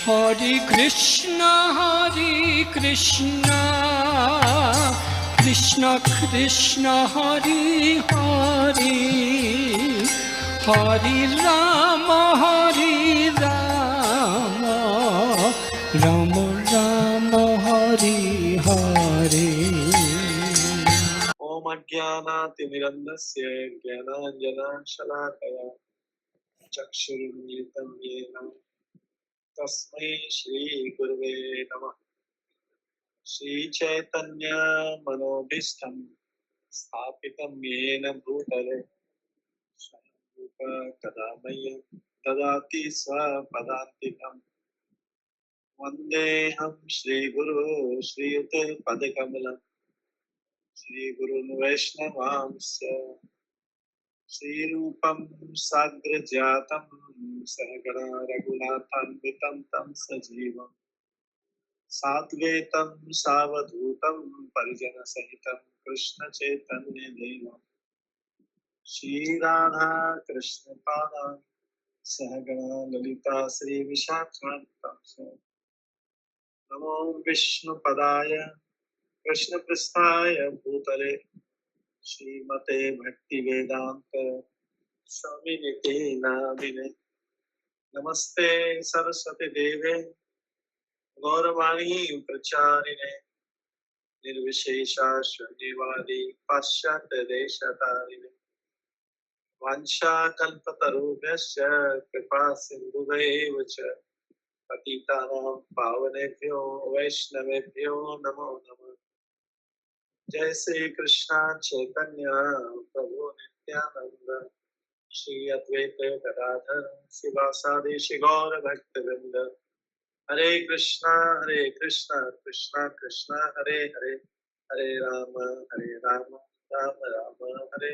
Hare Krishna, Krishna Krishna, Hare Hare, Hare Rama, Rama Rama, Hare Hare. ओम अज्ञानातिमिरन्धस्य ज्ञानाञ्जनशलाकया चक्षुरुन्मिलितं येन तस्मै श्रीगुरुवे नमः। श्रीचैतन्यमनोभीष्टं स्थापितं येन भूतले कदा मह्यं ददाति स्वपदान्तिकम्। वन्देऽहं श्रीगुरो श्रीयुतपदकमलं श्रीगुरुन् वैष्णवांश्च श्रीरूपं साग्रजातं सहगणा रघुनाथान्वितं तं सजीवं साद्वैतं सावधूतं परिजनसहितं कृष्णचैतन्यदेवं श्रीराधा कृष्णपादान् सहगणा ललिता श्रीविशाखान्वितं नमो विष्णुपदाय कृष्णपृष्ठाय भूतले श्रीमते भक्तिवेदांत स्वामिनिते नामिने। नमस्ते सरस्वती देवे गौरवाणी प्रचारिणे निर्विशेषा शून्यवादी पाश्चात्य देशतारिणे वाञ्छाकल्पतरुभ्यश्च कृपा सिन्धुभैव च पतितानां पावनेभ्यो वैष्णवेभ्यो नमो नमः। जय श्री कृष्ण चैतन्य प्रभु नित्यानंद श्री अद्वैत गदाधर शिवासादि श्री गौर भक्तवृंद। हरे कृष्णा कृष्णा कृष्णा हरे हरे, हरे राम राम राम हरे हरे।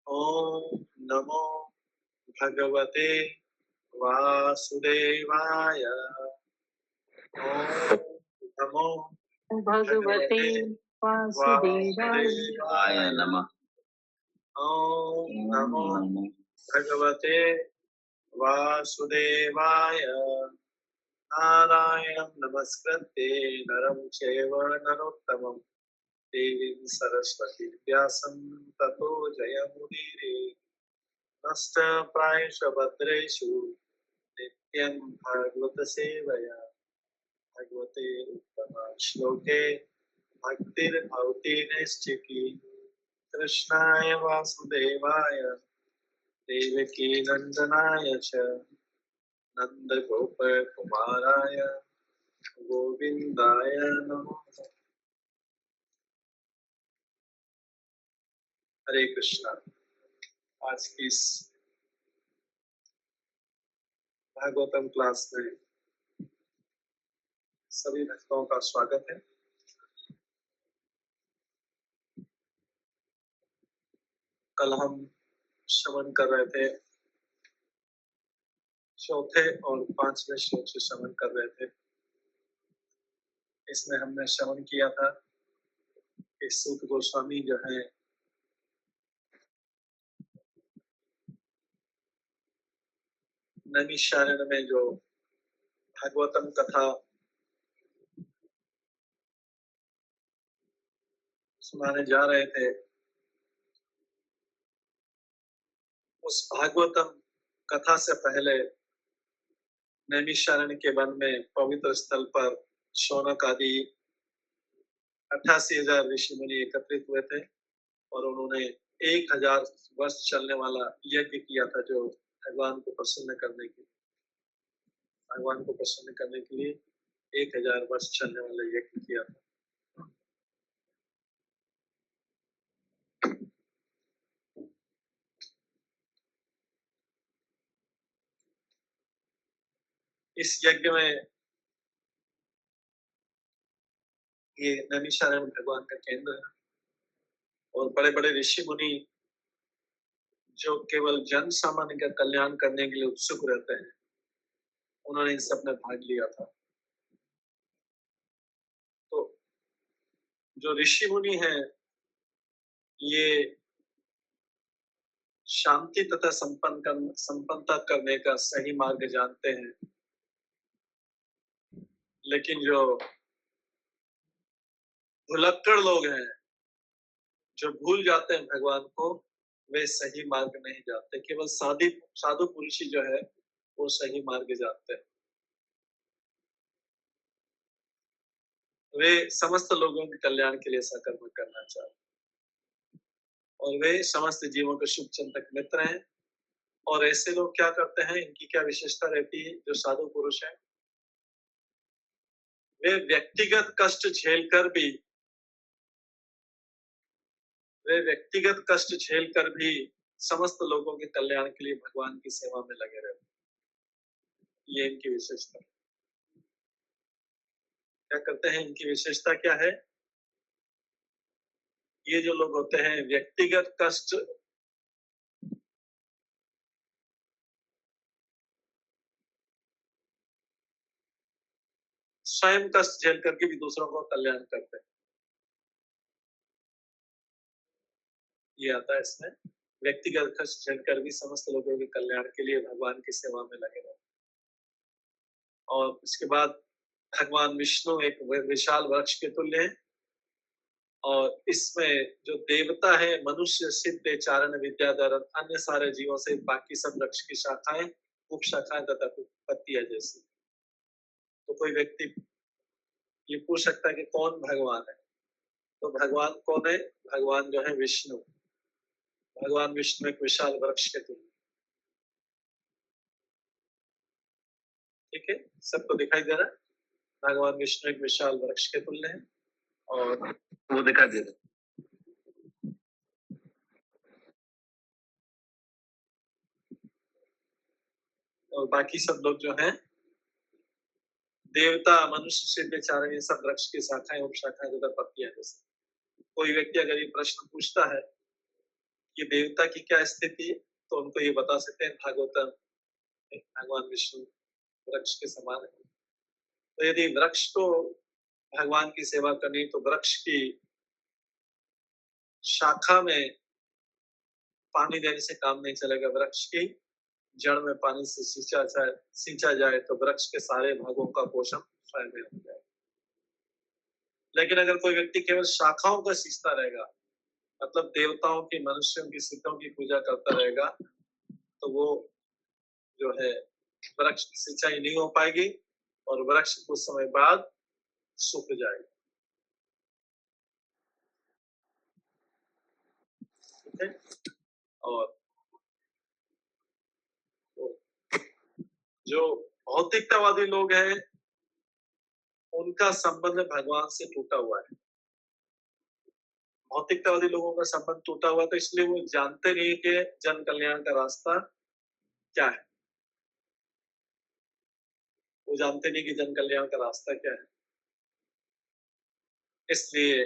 ओम नमो भगवते वासुदेवाय। ओम नमो भगवते वासुदेवाय नमः। ओम नमो भगवते वासुदेवाय। नारायणं नमस्कृत्य नरं चैव नरोत्तमं देवीं सरस्वती व्यासं ततो जयमुदीरये। नष्टप्रायेषु भद्रेषु नित्यं भागवत सेवया भगवते उत्तमा श्लोके भक्तिर्भवति नैष्ठिकी। कृष्णाय वासुदेवाय देवकी नंदनाय च नंद गोप कुमाराय गोविंदाय नमो। हरे कृष्णा। आज की इस भागवतम क्लास में सभी भक्तों का स्वागत है। कल हम श्रवण कर रहे थे, चौथे और पांचवें श्लोक से श्रवण कर रहे थे। इसमें हमने श्रवण किया था कि सूत गोस्वामी जो है नैमिषारण्य में जो भागवतम कथा सुनाने जा रहे थे, उस भागवतम कथा से पहले नैमिषारण्य के वन में पवित्र स्थल पर शौनक आदि 88,000 ऋषि मुनि एकत्रित हुए थे और उन्होंने 1000 वर्ष चलने वाला यज्ञ किया था, जो भगवान को प्रसन्न करने के लिए 1000 वर्ष चलने वाला यज्ञ किया था। इस यज्ञ में ये नैमिषारण्य भगवान का केंद्र है और बड़े बड़े ऋषि मुनि जो केवल जन सामान्य का कल्याण करने के लिए उत्सुक रहते हैं, उन्होंने इस सब में भाग लिया था। तो जो ऋषि मुनि हैं, ये शांति तथा संपन्नता करने का सही मार्ग जानते हैं लेकिन जो भुलक्कड़ लोग हैं, जो भूल जाते हैं भगवान को, वे सही मार्ग नहीं जाते। केवल साधु पुरुष ही जो है वो सही मार्ग जाते हैं। वे समस्त लोगों के कल्याण के लिए सकर्म करना चाहते हैं और वे समस्त जीवों के शुभ चिंतक मित्र हैं। और ऐसे लोग क्या करते हैं, इनकी क्या विशेषता रहती है? जो साधु पुरुष हैं, वे व्यक्तिगत कष्ट झेलकर भी समस्त लोगों के कल्याण के लिए भगवान की सेवा में लगे रहते हैं। ये इनकी विशेषता है। क्या करते हैं? इनकी विशेषता क्या है? ये जो लोग होते हैं व्यक्तिगत कष्ट स्वयं कष्ट झेल करके भी दूसरों को कल्याण करते हैं। ये आता है इसमें, व्यक्तिगत कष्ट झेलकर भी समस्त लोगों के कल्याण के लिए भगवान की सेवा में लगे रहते हैं। और उसके बाद भगवान विष्णु एक विशाल वृक्ष के तुल्य है और इसमें जो देवता है, मनुष्य, सिद्ध, चारण, विद्याधर, अन्य सारे जीवों से बाकी सब वृक्ष की शाखाएं, उपशाखाएं तथा पत्तियां जैसी। तो कोई व्यक्ति ये पूछ सकता है कि कौन भगवान है? तो भगवान कौन है? भगवान जो है विष्णु। भगवान विष्णु एक विशाल वृक्ष के तुल्य। ठीक है, सबको दिखाई दे रहा है? भगवान विष्णु एक विशाल वृक्ष के तुल्य है और वो दिखाई दे रहा है। और बाकी सब लोग जो हैं देवता, मनुष्य, सिद्ध, चारण, ये सब वृक्ष की शाखाएं, उपशाखाएं तथा पत्तियां जैसे। कोई व्यक्ति अगर ये प्रश्न पूछता है कि देवता की क्या स्थिति है, तो उनको ये बता सकते हैं भागवतम भगवान विष्णु वृक्ष के समान है। तो यदि वृक्ष को भगवान की सेवा करनी, तो वृक्ष की शाखा में पानी देने से काम नहीं चलेगा। वृक्ष की जड़ में पानी से सींचा जाए तो वृक्ष के सारे भागों का पोषण स्वयं में हो जाए। लेकिन अगर कोई व्यक्ति केवल शाखाओं का सींचता रहेगा, मतलब देवताओं की, मनुष्यों की, सिद्धों की पूजा करता रहेगा, तो वो जो है वृक्ष की सिंचाई नहीं हो पाएगी और वृक्ष कुछ समय बाद सूख जाएगा। ठीक है? और जो भौतिकतावादी लोग हैं, उनका संबंध भगवान से टूटा हुआ है। भौतिकतावादी लोगों का संबंध टूटा हुआ, तो इसलिए वो जानते नहीं कि जन कल्याण का रास्ता क्या है। वो जानते नहीं कि जन कल्याण का रास्ता क्या है। इसलिए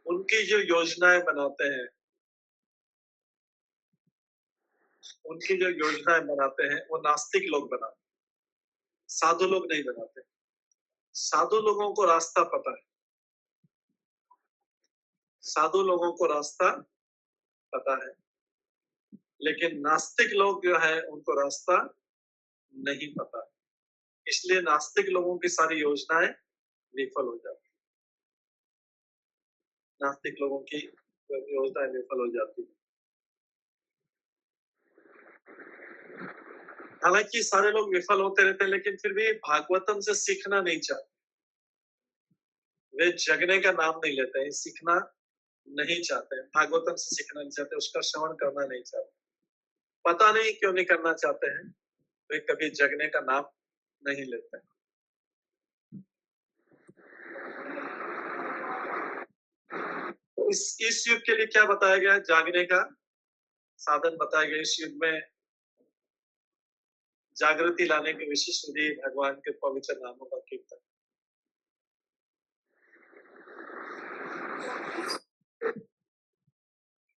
उनकी जो योजनाएं बनाते हैं, वो नास्तिक लोग बनाते हैं, साधु लोग नहीं बनाते। साधु लोगों को रास्ता पता है, साधु लोगों को रास्ता पता है, लेकिन नास्तिक लोग जो है उनको रास्ता नहीं पता। इसलिए नास्तिक लोगों की सारी योजनाएं विफल हो जाती। नास्तिक लोगों की योजनाएं विफल हो जाती। हालांकि सारे लोग विफल होते रहते हैं, लेकिन फिर भी भागवतम से सीखना नहीं चाहते। वे जगने का नाम नहीं लेते हैं, सीखना नहीं चाहते, भागवतम से सीखना नहीं चाहते, उसका श्रवण करना नहीं चाहते। पता नहीं क्यों नहीं करना चाहते हैं, वे कभी जगने का नाम नहीं लेते हैं। तो इस युग के लिए क्या बताया गया है? जागने का साधन बताया गया। इस युग में जागृति लाने की विशेष विधि भगवान के पवित्र नामों का कीर्तन।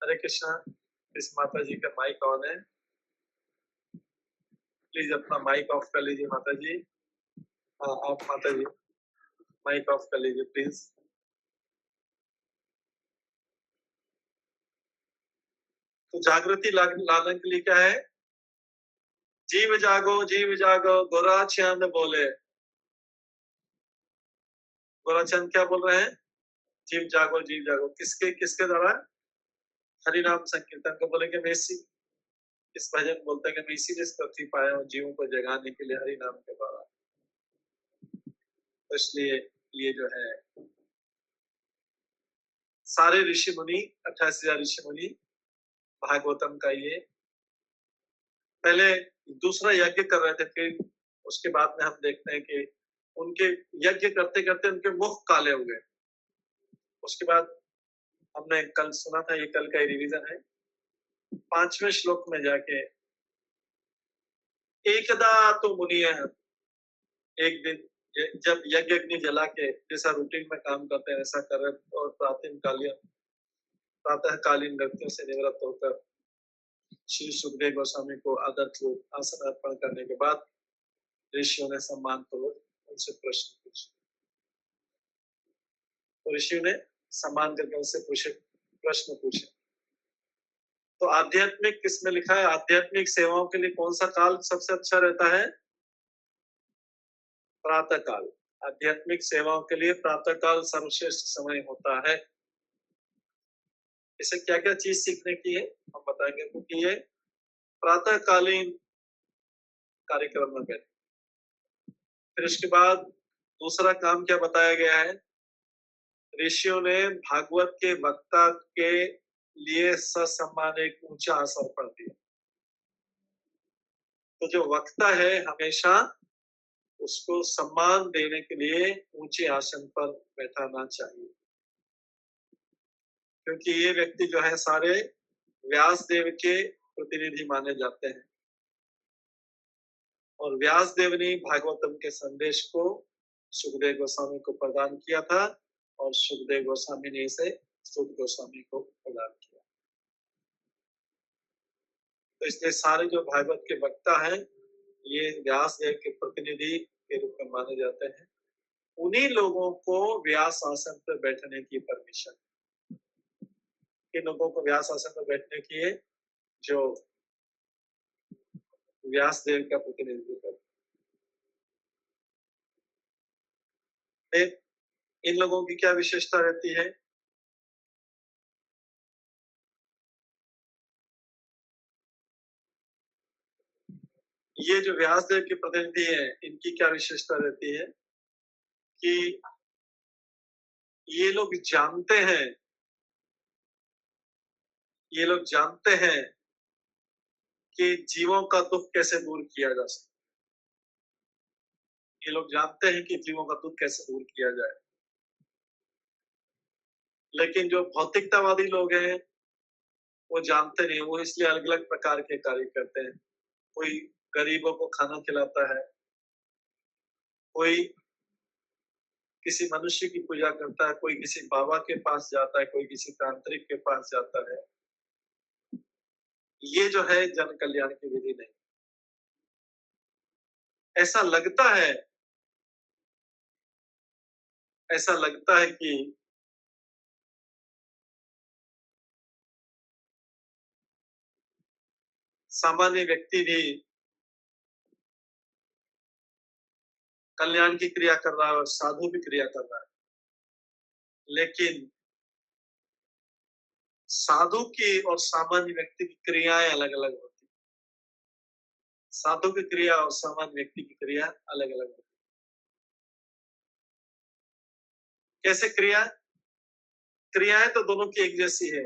हरे कृष्णा। इस माता जी का माइक ऑन है, प्लीज अपना माइक ऑफ कर लीजिए माता जी। हाँ, आप माता जी माइक ऑफ कर लीजिए प्लीज। तो जागृति लाने के लिए क्या है? जीव जागो गोराचंद बोले। गोराचंद क्या बोल रहे हैं? जीव जागो किसके किसके द्वारा? हरि नाम संकीर्तन को बोले कि मैं इसी इस भजन बोलते हैं कि मैं इसी इस पृथ्वी पाया हूँ जीवों को जगाने के लिए हरि नाम के द्वारा। तो इसलिए ये जो है सारे ऋषि मुनि 28,000 ऋषि मुनि भागवतम का ये पहले दूसरा यज्ञ कर रहे थे, फिर उसके बाद में हम देखते हैं कि उनके यज्ञ करते करते उनके मुख काले हो गए। उसके बाद हमने कल सुना था, ये कल का ही रिवीजन है, 5वें श्लोक में जाके एकदा तो मुनि है, एक दिन जब यज्ञ अग्नि जला के जैसा रूटीन में काम करते हैं ऐसा कर रहे, और प्रातःकालीन नृत्यों से निवृत्त होकर श्री सुखदेव गोस्वामी को आदर पूर्वक आसन अर्पण करने के बाद ऋषियों ने सम्मान पूर्वक उनसे प्रश्न पूछे। तो ऋषियों ने सम्मान करके उनसे प्रश्न पूछे। तो आध्यात्मिक किसमें लिखा है? आध्यात्मिक सेवाओं के लिए कौन सा काल सबसे अच्छा रहता है? प्रातः काल। आध्यात्मिक सेवाओं के लिए प्रातः काल सर्वश्रेष्ठ समय होता है। इसे क्या क्या चीज सीखने की है हम बताएंगे, क्योंकि ये प्रातःकालीन कार्यक्रम में बैठे। फिर इसके बाद दूसरा काम क्या बताया गया है? ऋषियों ने भागवत के वक्ता के लिए ससम्मान एक ऊंचा आसन पर दिया। तो जो वक्ता है हमेशा उसको सम्मान देने के लिए ऊंचे आसन पर बैठाना चाहिए, क्योंकि ये व्यक्ति जो है सारे व्यास देव के प्रतिनिधि माने जाते हैं, और व्यास देव ने भागवतम के संदेश को सुखदेव गोस्वामी को प्रदान किया था, और सुखदेव गोस्वामी ने इसे सूत गोस्वामी को प्रदान किया। तो इसलिए सारे जो भागवत के वक्ता हैं ये व्यास देव के प्रतिनिधि के रूप में माने जाते हैं। उन्हीं लोगों को व्यास आसन पर बैठने की परमिशन, इन लोगों को व्यास आसन पर बैठने की है जो व्यास देव का प्रतिनिधित्व करते। इन लोगों की क्या विशेषता रहती है? ये जो व्यासदेव के प्रतिनिधि हैं इनकी क्या विशेषता रहती है कि ये लोग जानते हैं, ये लोग जानते हैं कि जीवों का दुख कैसे दूर किया जा सकता। ये लोग जानते हैं कि जीवों का दुख कैसे दूर किया जाए, लेकिन जो भौतिकतावादी लोग हैं वो जानते नहीं, वो इसलिए अलग अलग प्रकार के कार्य करते हैं। कोई गरीबों को खाना खिलाता है, कोई किसी मनुष्य की पूजा करता है, कोई किसी बाबा के पास जाता है, कोई किसी तांत्रिक के पास जाता है। ये जो है जन कल्याण की विधि नहीं। ऐसा लगता है, ऐसा लगता है कि सामान्य व्यक्ति भी कल्याण की क्रिया कर रहा है और साधु भी क्रिया कर रहा है, लेकिन साधु की और सामान्य व्यक्ति की क्रियाएं अलग अलग होती। साधु की क्रिया और सामान्य व्यक्ति की क्रिया अलग अलग होती। कैसे क्रिया? क्रियाएं तो दोनों की एक जैसी है,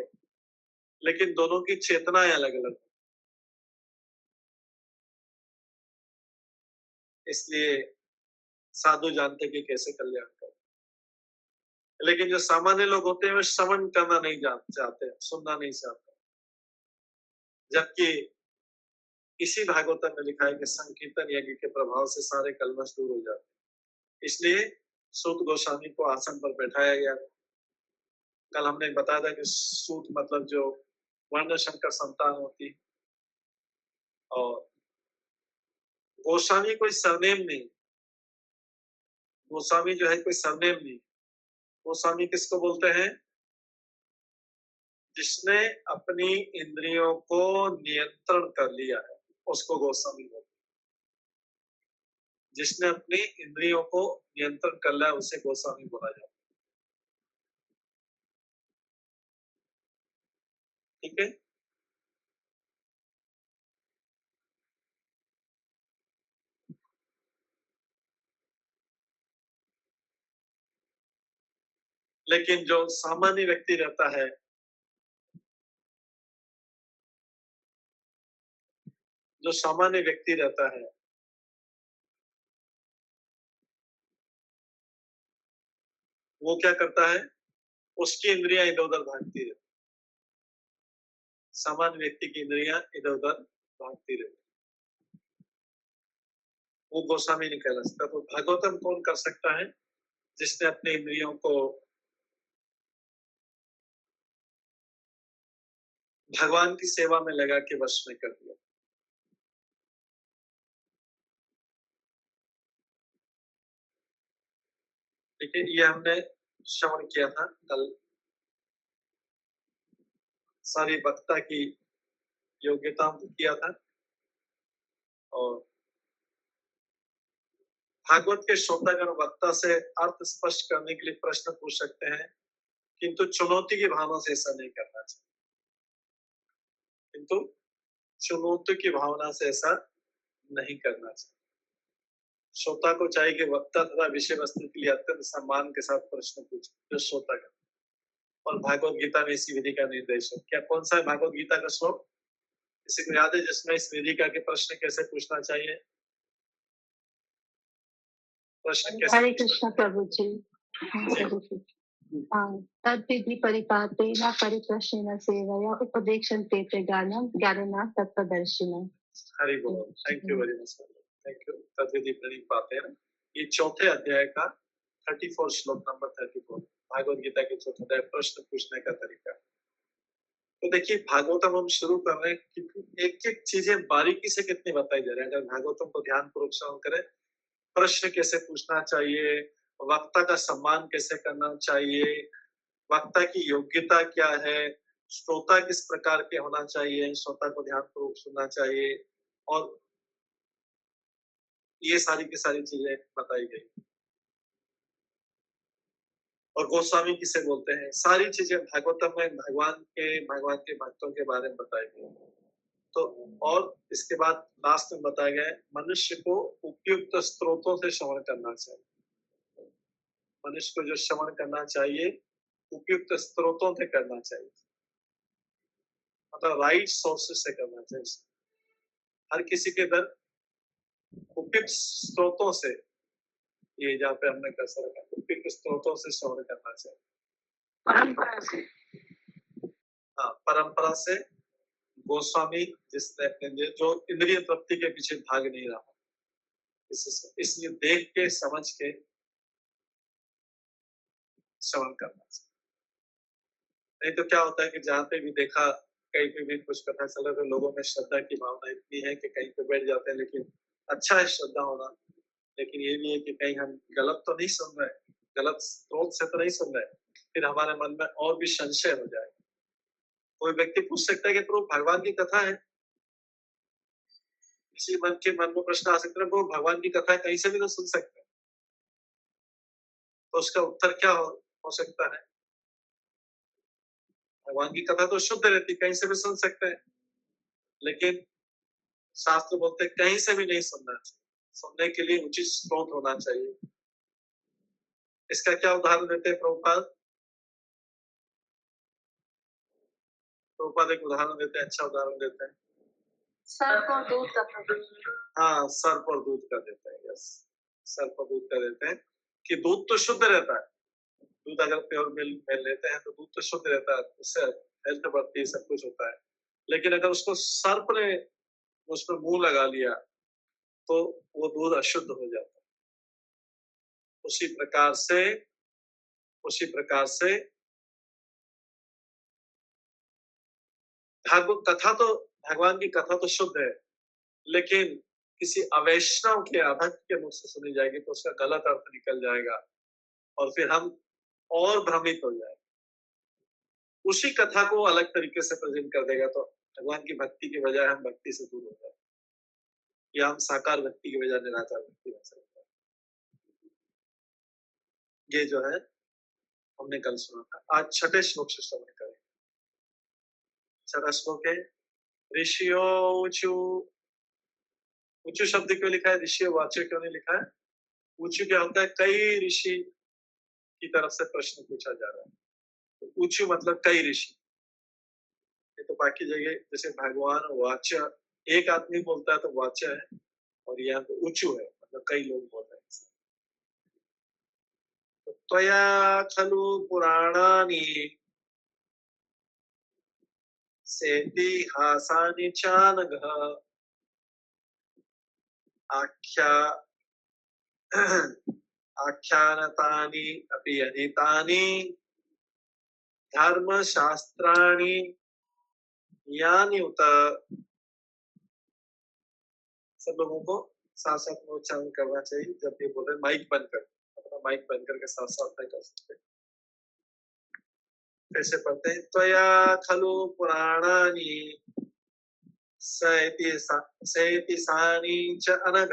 लेकिन दोनों की चेतनाएं अलग अलग। इसलिए साधु जानते कि कैसे कल्याण कर, लेकिन जो सामान्य लोग होते हैं वो श्रवण करना नहीं चाहते, सुनना नहीं चाहते। जबकि इसी भागवतम में लिखा है कि संकीर्तन यज्ञ के प्रभाव से सारे कलमश दूर हो जाते। इसलिए सूत गोस्वामी को आसन पर बैठाया गया। कल हमने बताया था कि सूत मतलब जो वर्ण शंकर संतान होती, और गोस्वामी कोई सरनेम नहीं, गोस्वामी जो है कोई सरनेम नहीं। गोस्वामी किसको बोलते हैं? जिसने अपनी इंद्रियों को नियंत्रण कर लिया है उसको गोस्वामी बोलते हैं। जिसने अपनी इंद्रियों को नियंत्रण कर लिया उसे गोस्वामी बोला जाता है। ठीक है, लेकिन जो सामान्य व्यक्ति रहता है, जो सामान्य व्यक्ति रहता है, वो क्या करता है, उसकी इंद्रियां इधर उधर भागती रहती, सामान्य व्यक्ति की इंद्रियां इधर उधर भागती रहती, वो गोस्वामी नहीं कहला सकता। तो भागवतम कौन कर सकता है, जिसने अपने इंद्रियों को भगवान की सेवा में लगा के वश में कर दिया। ठीक है, ये हमने श्रवण किया था कल, सारी वक्ता की योग्यताओं को किया था। और भागवत के श्रोतागण वक्ता से अर्थ स्पष्ट करने के लिए प्रश्न पूछ सकते हैं, किंतु चुनौती की भावना से ऐसा नहीं करना चाहिए। किंतु चुनौती की भावना से ऐसा नहीं करना चाहिए। श्रोता को चाहिए कि वक्ता तथा विषय वस्तु के लिए अत्यंत सम्मान के साथ प्रश्न पूछे, जो श्रोतागण। और भागवत गीता में इसी विधि का निर्देश है। क्या कौन सा है भागवत गीता का श्लोक, किसी को याद है जिसमें इस विधि का के प्रश्न कैसे पूछना चाहिए? प्रश्न कैसे? हरे कृष्ण प्रभु जी। तद्विधि परिपातेन परिप्रश्नेन सेवया उपदेक्षन्ते ते ज्ञानिनः तत्त्वदर्शिनः। हरि बोल। Thank you very much, thank you. तद्विधि परिपातेन, ये चौथे अध्याय का 34 श्लोक नंबर 34 भागवत गीता के चौथे अध्याय, प्रश्न पूछने का तरीका। तो देखिए, भागवतम हम शुरू कर रहे हैं, एक एक चीजें बारीकी से कितनी बताई जा रही है। अगर भागवतम को ध्यान पूर्वक श्रवण करें, प्रश्न कैसे पूछना चाहिए, वक्ता का सम्मान कैसे करना चाहिए, वक्ता की योग्यता क्या है, श्रोता किस प्रकार के होना चाहिए, श्रोता को ध्यान पूर्वक सुनना चाहिए, और ये सारी की सारी चीजें बताई गई। और गोस्वामी किसे बोलते हैं, सारी चीजें भागवतम में भगवान के भक्तों के बारे में बताई गई। तो और इसके बाद लास्ट में बताया गया है, मनुष्य को उपयुक्त स्रोतों से श्रवण करना चाहिए। मनुष्य को जो श्रवण करना चाहिए उपयुक्त स्रोतों से करना चाहिए, मतलब राइट सोर्सेस से करना चाहिए। हर किसी के दर उपयुक्त स्रोतों से, ये जहाँ पे हमने कर्सर रखा, उपयुक्त स्रोतों से श्रवण करना चाहिए। परंपरा से, हाँ, परंपरा से। गोस्वामी जिसने अपने लिए जो इंद्रिय तृप्ति के पीछे भाग नहीं रहा, इसलिए देख के समझ के श्रवण करना चाहिए। नहीं तो क्या होता है कि जहाँ पे भी देखा, कहीं पे भी कुछ पता चला, तो लोगों में श्रद्धा की भावना इतनी है कि कहीं पे बैठ जाते हैं। लेकिन अच्छा है श्रद्धा होना, लेकिन ये भी है कि कहीं हम गलत तो नहीं सुन रहे, गलत स्रोत से तो नहीं सुन रहे, फिर हमारे मन में और भी संशय हो जाए। कोई व्यक्ति पूछ सकता है कि प्रभु भगवान की कथा है, किसी मन में प्रश्न आ सकता है, प्रभु भगवान की कथा कहीं से भी तो सुन सकते हैं। तो उसका उत्तर क्या हो सकता है? भगवान की कथा तो शुद्ध रहती, कहीं से भी सुन सकते हैं, लेकिन शास्त्र बोलते हैं कहीं से भी नहीं सुनना चाहिए, सुनने के लिए उचित स्रोत होना चाहिए। इसका क्या उदाहरण देते हैं प्रभुपाद? प्रभुपाद एक उदाहरण देते हैं, अच्छा उदाहरण देते हैं। सर्प और दूध का प्रभु। हाँ, सर्प और दूध का देते हैं। यस, सर्प और दूध का देते हैं कि दूध तो शुद्ध रहता है। दूध अगर प्योर मिल्क में लेते हैं तो दूध तो शुद्ध रहता है, उससे हेल्थ बढ़ती है, सब कुछ होता है। लेकिन अगर उसको सर्प ने उसमें मुंह लगा लिया तो वो दूध अशुद्ध हो जाता है। उसी प्रकार से भागवत कथा तो, भगवान की कथा तो शुद्ध है, लेकिन किसी अवैष्णव के अभक्त के मुख से सुनी जाएगी तो उसका गलत अर्थ निकल जाएगा और फिर हम और भ्रमित हो जाएंगे। उसी कथा को अलग तरीके से प्रेजेंट कर देगा तो भगवान की भक्ति के बजाय हम भक्ति से दूर हो जाएंगे। या हम साकार व्यक्ति की बजाय निराकार व्यक्ति बन सकते हैं। ये जो है हमने कल सुना था। आज छठे श्लोक से श्रवण करें। छठा श्लोक है ऋषियो ऊचु। ऊचु शब्द क्यों लिखा है, ऋषियो वाच्य क्यों नहीं लिखा है? ऊचु क्या होता है, कई ऋषि की तरफ से प्रश्न पूछा जा रहा है। तो ऊचु मतलब कई ऋषि। ये तो बाकी जगह जैसे भगवान वाच्य एक आदमी बोलता है तो वाच्य है, और यहाँ पे ऊचु है मतलब कई लोग बोल रहे हैं। तो त्वया खलु पुराणानि सेतिहासानि चानघ आख्या आख्यानतानि अपि अधीतानि धर्मशास्त्राणि यानि उत। सब लोगों को साथ साथ में उच्चारण करना चाहिए जब ये बोल रहे माइक बंद कर, अपना माइक बंद करके साथ साथ नहीं कर सकते। कैसे पढ़ते हैं, त्वया खलु पुराणानि सेति सानि च अनघ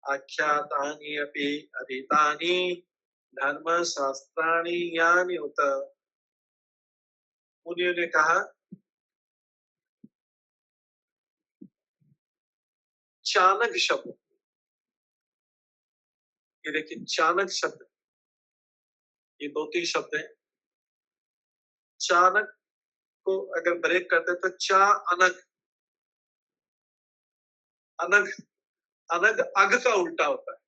आख्यातानि अपि अधीतानि धर्मशास्त्राणि यानि उत। मुनियों ने कहा चाणक शब्द, ये देखिए चाणक शब्द, ये 2-3 शब्द हैं। चाणक को अगर ब्रेक करते तो चा अनग, अनग अनग अग का उल्टा होता है।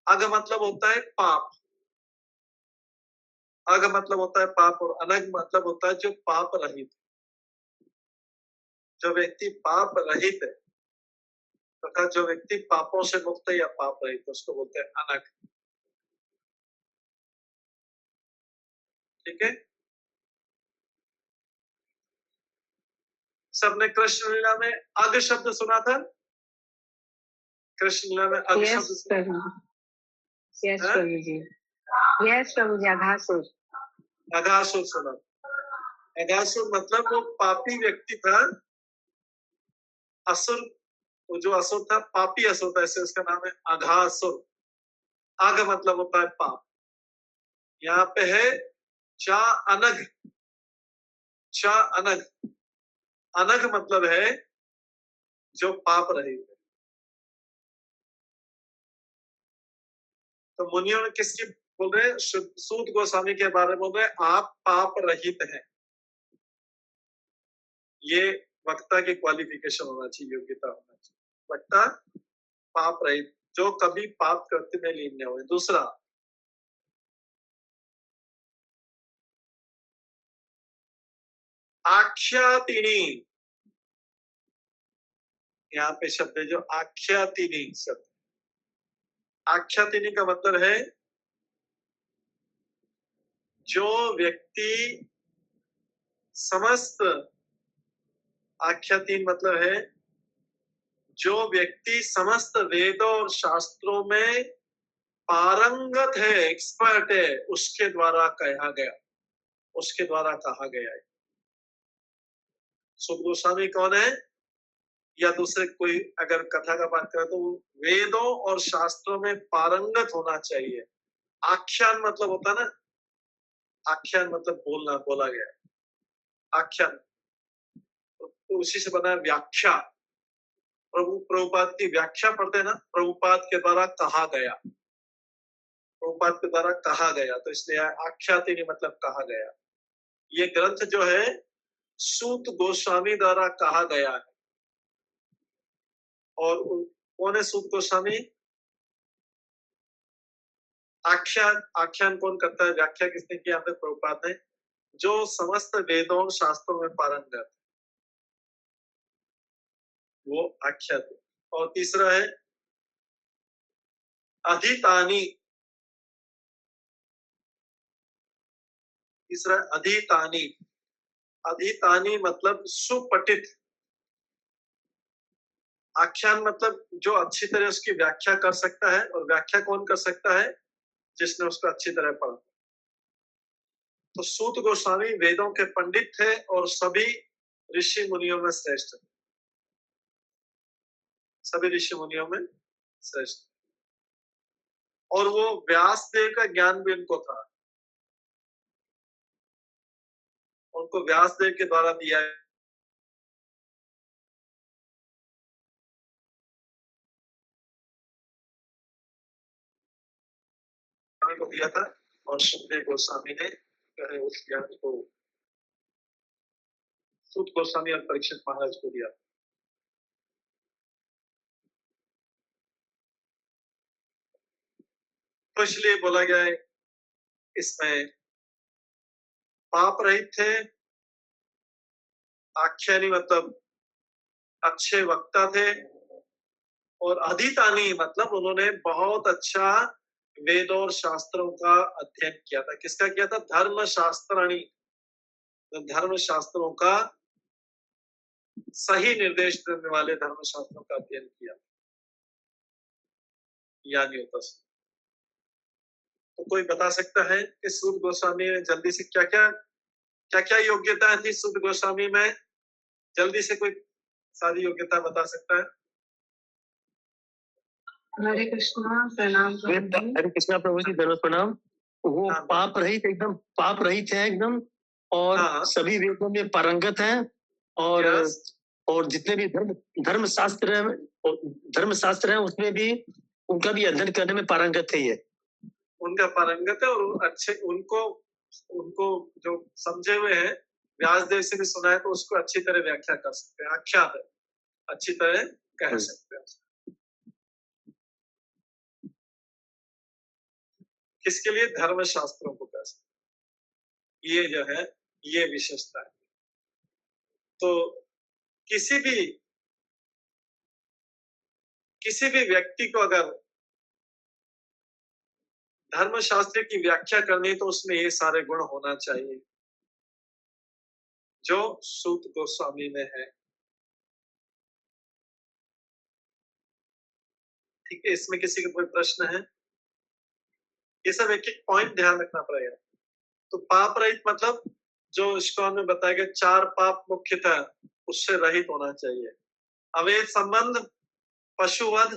अग मतलब होता है पाप, अग मतलब होता है पाप, और अनग मतलब होता है जो पाप रहित। जो व्यक्ति पाप रहित है तथा जो व्यक्ति पापों से मुक्त है या पाप रहित है उसको बोलते हैं अनग। ठीक है, सबने कृष्ण लीला में अग शब्द सुना था? कृष्ण लीला में अग शब्द सुना? यस प्रभु जी, यस प्रभु जी, अघासुर। अघासुर सुना। अघासुर मतलब वो पापी व्यक्ति था, असुर, वो जो असुर था पापी असुर था, ऐसे उसका नाम है अघासुर। अघ मतलब होता है पाप। यहाँ पे है चा अनघ, चा अनघ, अनघ मतलब है जो पाप रहित है। तो मुनियों ने किसकी बोल रहे हैं? सूत गोस्वामी के बारे में बोल रहे हैं आप पाप रहित हैं। ये वक्ता की क्वालिफिकेशन होना चाहिए, योग्यता होना चाहिए। वक्ता पाप रहित, जो कभी पाप कृत्य में लीन न हुए। दूसरा, आख्यातिनी, यहाँ पे शब्द है जो आख्यातिनी शब्द। आख्यातिनी का मतलब है जो व्यक्ति समस्त, आख्यातिन मतलब है जो व्यक्ति समस्त वेदों और शास्त्रों में पारंगत है, एक्सपर्ट है, उसके द्वारा कहा गया, उसके द्वारा कहा गया है। सुख गोस्वामी कौन है? या दूसरे कोई अगर कथा का बात करें तो वेदों और शास्त्रों में पारंगत होना चाहिए। आख्यान मतलब होता है ना, आख्यान मतलब बोलना, बोला गया। आख्यान तो उसी से बना है व्याख्या। प्रभुपाद की व्याख्या पढ़ते हैं ना, प्रभुपाद के द्वारा कहा गया, प्रभुपाद के द्वारा कहा गया, तो इसलिए आख्यातिनी मतलब कहा गया। ये ग्रंथ जो है सूत गोस्वामी द्वारा कहा गया है। और कौन है सूत गोस्वामी? आख्यान, आख्यान कौन करता है? व्याख्या किसने की? यहाँ पे प्रभुपाद ने, जो समस्त वेदों और शास्त्रों में पारंगत, वो आख्यात। और तीसरा है अधितानी, तीसरा अधितानी। अधितानी मतलब सुपठित। आख्यान मतलब जो अच्छी तरह उसकी व्याख्या कर सकता है, और व्याख्या कौन कर सकता है? जिसने उसको अच्छी तरह पढ़ा। तो सूत गोस्वामी वेदों के पंडित थे और सभी ऋषि मुनियों में श्रेष्ठ थे। सभी ऋषि मुनियों में श्रेष्ठ। और वो व्यास देव का ज्ञान भी उनको था, उनको व्यास देव के द्वारा दिया को दिया था, और सुखदेव गोस्वामी ने उस ज्ञान को सूत गोस्वामी और परीक्षित महाराज को दिया। तो इसलिए बोला गया है इसमें पाप रहित थे, आख्यानी मतलब अच्छे वक्ता थे, और अधितानी मतलब उन्होंने बहुत अच्छा वेद और शास्त्रों का अध्ययन किया था। किसका किया था? धर्म शास्त्राणी, धर्म शास्त्रों का सही निर्देश देने वाले धर्म शास्त्रों का अध्ययन किया, यानी होता। तो कोई बता सकता है कि सूत गोस्वामी में जल्दी से क्या योग्यता थी सूत गोस्वामी में? जल्दी से कोई सारी योग्यता बता सकता है? हरे कृष्णा, प्रणाम प्रभु जी। हरे कृष्णा प्रभु जी, धन्यवाद प्रणाम। वो हाँ। पाप रहित, एकदम पाप रहित है एकदम, और हाँ। सभी वेदों में पारंगत है, और Yes. और जितने भी धर्म शास्त्र है उसमें भी उनका भी अध्ययन करने में पारंगत है। ये उनका पारंगत है, और अच्छे उनको जो समझे हुए हैं, व्यासदेव से भी सुना है, तो उसको अच्छी तरह व्याख्या कर सकते हैं, आख्यात है, अच्छी तरह कह सकते हैं। किसके लिए? धर्म शास्त्रों को कह सकते हैं। ये जो है ये विशेषता है। तो किसी भी व्यक्ति को अगर धर्मशास्त्र की व्याख्या करनी, तो उसमें ये सारे गुण होना चाहिए जो सूत गोस्वामी में है। ठीक है, इसमें किसी का कोई प्रश्न है? ये सब एक एक पॉइंट ध्यान रखना पड़ेगा। तो पाप रहित मतलब जो इस्कॉन में बताया गया 4 पाप मुख्यतः उससे रहित होना चाहिए। अवैध संबंध, पशुवध,